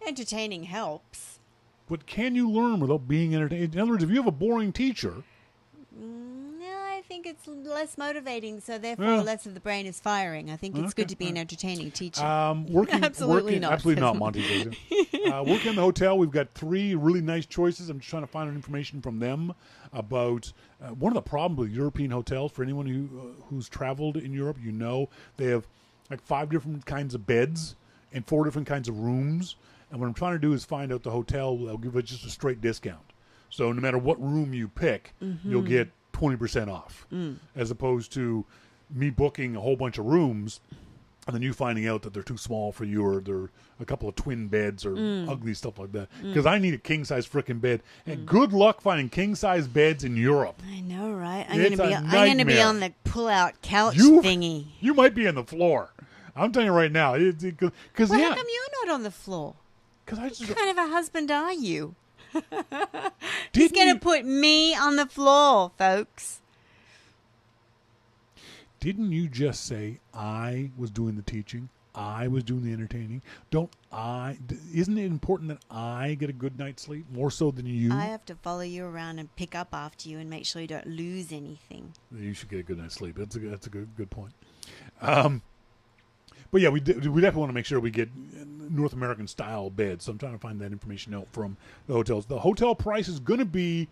Entertaining helps. But can you learn without being entertained? In other words, if you have a boring teacher... No, I think it's less momotivating, so therefore less of the brain is firing. I think it's good to be an entertaining teacher. Absolutely not. Absolutely not, Monty. Working in the hotel, we've got 3 really nice choices. I'm just trying to find out information from them about... one of the problems with European hotels, for anyone who's traveled in Europe, they have like 5 different kinds of beds and 4 different kinds of rooms. And what I'm trying to do is find out the hotel. They'll give it just a straight discount. So no matter what room you pick, you'll get 20% off. As opposed to me booking a whole bunch of rooms and then you finding out that they're too small for you, or they're a couple of twin beds or ugly stuff like that. Because I need a king-size frickin' bed. And good luck finding king-size beds in Europe. I know, right? I'm going to be on the pull-out couch thingy. You might be on the floor. I'm telling you right now. How come you're not on the floor? What kind of a husband are you? He's going to put me on the floor, folks. Didn't you just say I was doing the teaching? I was doing the entertaining? Isn't it important that I get a good night's sleep more so than you? I have to follow you around and pick up after you and make sure you don't lose anything. You should get a good night's sleep. That's a good point. But yeah, we definitely want to make sure we get North American style beds. So I'm trying to find that information out from the hotels. The hotel price is going to be,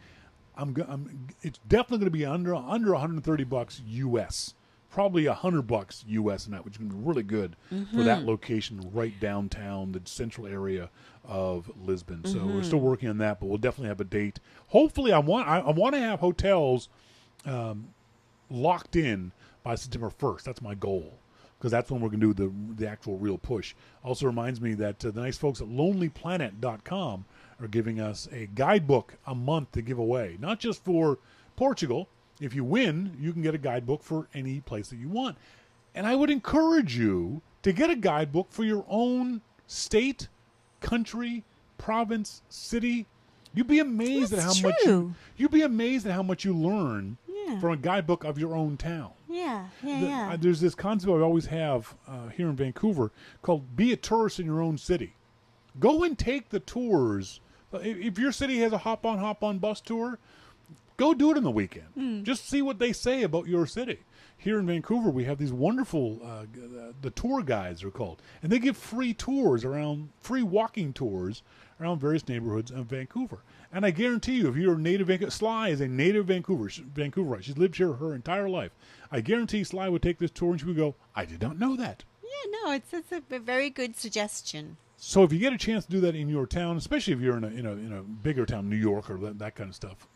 it's definitely going to be under $130 US, probably $100 US in that, which is going to be really good for that location right downtown, the central area of Lisbon. So we're still working on that, but we'll definitely have a date. Hopefully, I want to have hotels locked in by September 1st. That's my goal, because that's when we're going to do the actual real push. Also reminds me that the nice folks at lonelyplanet.com are giving us a guidebook a month to give away. Not just for Portugal. If you win, you can get a guidebook for any place that you want. And I would encourage you to get a guidebook for your own state, country, province, city. You'd be amazed at how much you learn from a guidebook of your own town. Yeah. There's this concept I always have here in Vancouver called be a tourist in your own city. Go and take the tours. If your city has a hop-on bus tour, go do it on the weekend. Just see what they say about your city. Here in Vancouver, we have these wonderful, the tour guides are called, and they give free walking tours around various neighborhoods of Vancouver. And I guarantee you, if you're a native Vancouver, Sly is a native Vancouverite. She's lived here her entire life. I guarantee Sly would take this tour and she would go, I did not know that. Yeah, no, it's a very good suggestion. So if you get a chance to do that in your town, especially if you're in a bigger town, New York or that kind of stuff,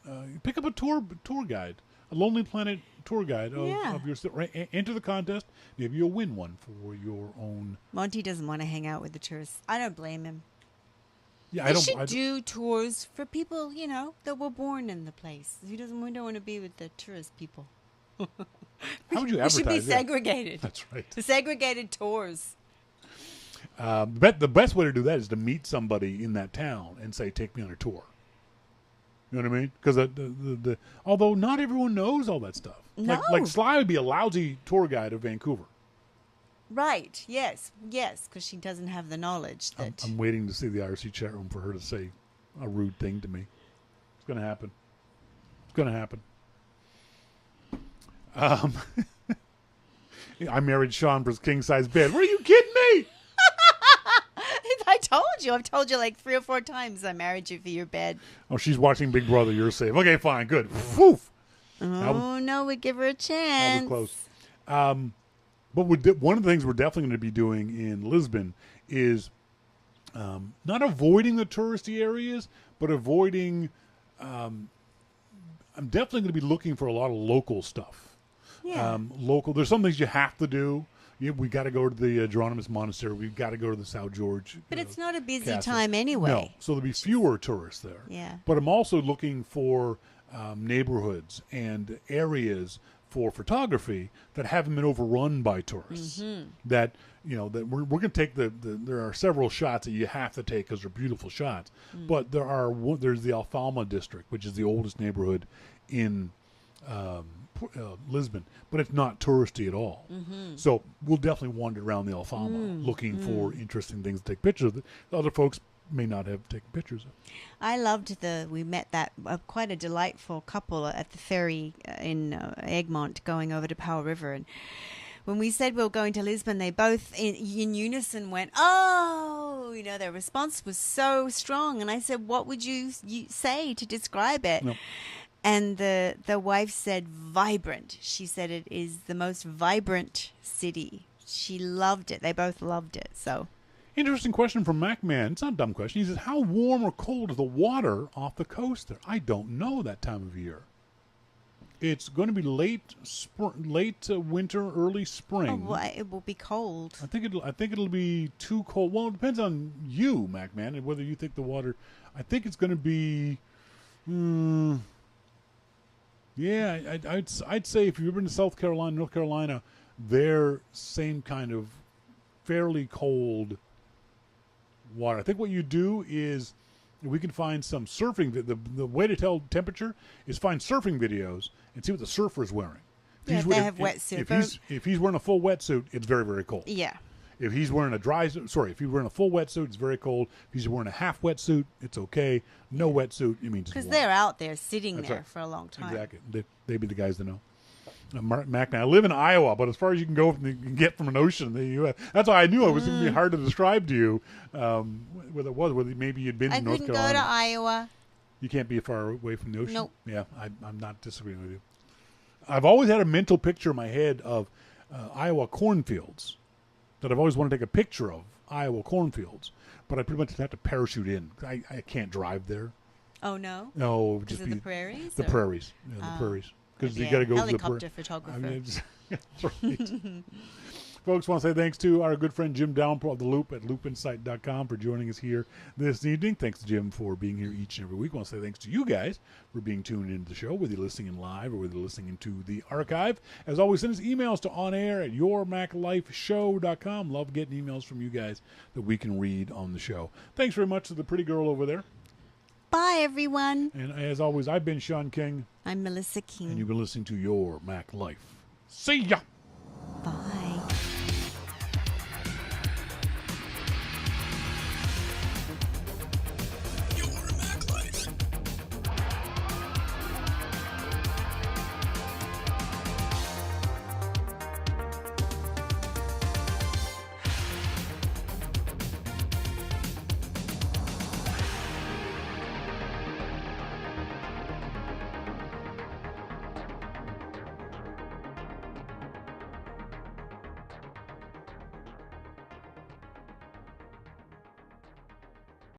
pick up a tour guide, a Lonely Planet tour guide of your city. Right? Enter the contest. Maybe you'll win one for your own. Monty doesn't want to hang out with the tourists. I don't blame him. Yeah, I should do tours for people, that were born in the place. We don't want to be with the tourist people. How would you advertise it? We should be that? segregated. That's right. The segregated tours. The best way to do that is to meet somebody in that town and say, take me on a tour. You know what I mean? Because although not everyone knows all that stuff. No. Like Sly would be a lousy tour guide of Vancouver. Right. Yes, because she doesn't have the knowledge that... I'm waiting to see the IRC chat room for her to say a rude thing to me. It's going to happen. I married Shawn for his king-size bed. What are you kidding me? I've told you like 3 or 4 times I married you for your bed. Oh, she's watching Big Brother. You're safe. Okay, fine. Good. Woof. Oh, no, we give her a chance. That was close. But one of the things we're definitely going to be doing in Lisbon is not avoiding the touristy areas, but avoiding. I'm definitely going to be looking for a lot of local stuff. Yeah. Local. There's some things you have to do. We got to go to the Geronimous Monastery. We've got to go to the Sao George. But it's not a busy castle. time anyway. No, so there'll be fewer tourists there. Yeah. But I'm also looking for neighborhoods and areas for photography that haven't been overrun by tourists. Mm-hmm. That that we're going to take there are several shots that you have to take because they're beautiful shots. But there's the Alfama district, which is the oldest neighborhood in Lisbon, but it's not touristy at all. Mm-hmm. So we'll definitely wander around the Alfama looking for interesting things to take pictures of that other folks may not have taken pictures of. I loved we met that quite a delightful couple at the ferry in Egmont going over to Powell River. And when we said we were going to Lisbon, they both in unison went, "Oh!" Their response was so strong. And I said, "What would you say to describe it?" No. And the wife said, "Vibrant." She said it is the most vibrant city. She loved it. They both loved it. So, interesting question from MacMan. It's not a dumb question. He says, "How warm or cold is the water off the coast there?" I don't know that time of year. It's going to be late winter, early spring. well, it will be cold. I think it'll be too cold. Well, it depends on you, MacMan, and whether you think the water. I think it's going to be. Yeah, I'd say if you've been to South Carolina, North Carolina, they're same kind of fairly cold water. I think what you do is we can find some surfing. The way to tell temperature is find surfing videos and see what the surfer's wearing. Yeah, they have wetsuit. If he's wearing a full wetsuit, it's very, very cold. Yeah. If he's wearing if he's wearing a full wetsuit, it's very cold. If he's wearing a half wetsuit, it's okay. No wetsuit, it means it's warm. Because they're out there sitting That's there right. for a long time. Exactly. They'd be the guys to know. Mac, I live in Iowa, but as far as you can get from an ocean in the U.S., that's why I knew it was going to be hard to describe to you whether maybe you'd been to North Carolina. I couldn't go to Iowa. You can't be far away from the ocean? Nope. Yeah, I'm not disagreeing with you. I've always had a mental picture in my head of Iowa cornfields that I've always wanted to take a picture of, Iowa cornfields, but I pretty much have to parachute in. I can't drive there. Oh, no? No, Because just of the prairies? The prairies. Yeah, the prairies. Because you Maybe got to a go to the helicopter photographer. I mean, that's right. Folks, want to say thanks to our good friend Jim Dalrymple of The Loop at loopinsight.com for joining us here this evening. Thanks to Jim for being here each and every week. Want to say thanks to you guys for being tuned into the show, whether you're listening in live or whether you're listening into the archive. As always, send us emails to onair@yourmaclifeshow.com. Love getting emails from you guys that we can read on the show. Thanks very much to the pretty girl over there. Bye, everyone. And as always, I've been Shawn King. I'm Melissa King. And you've been listening to Your Mac Life. See ya! Bye.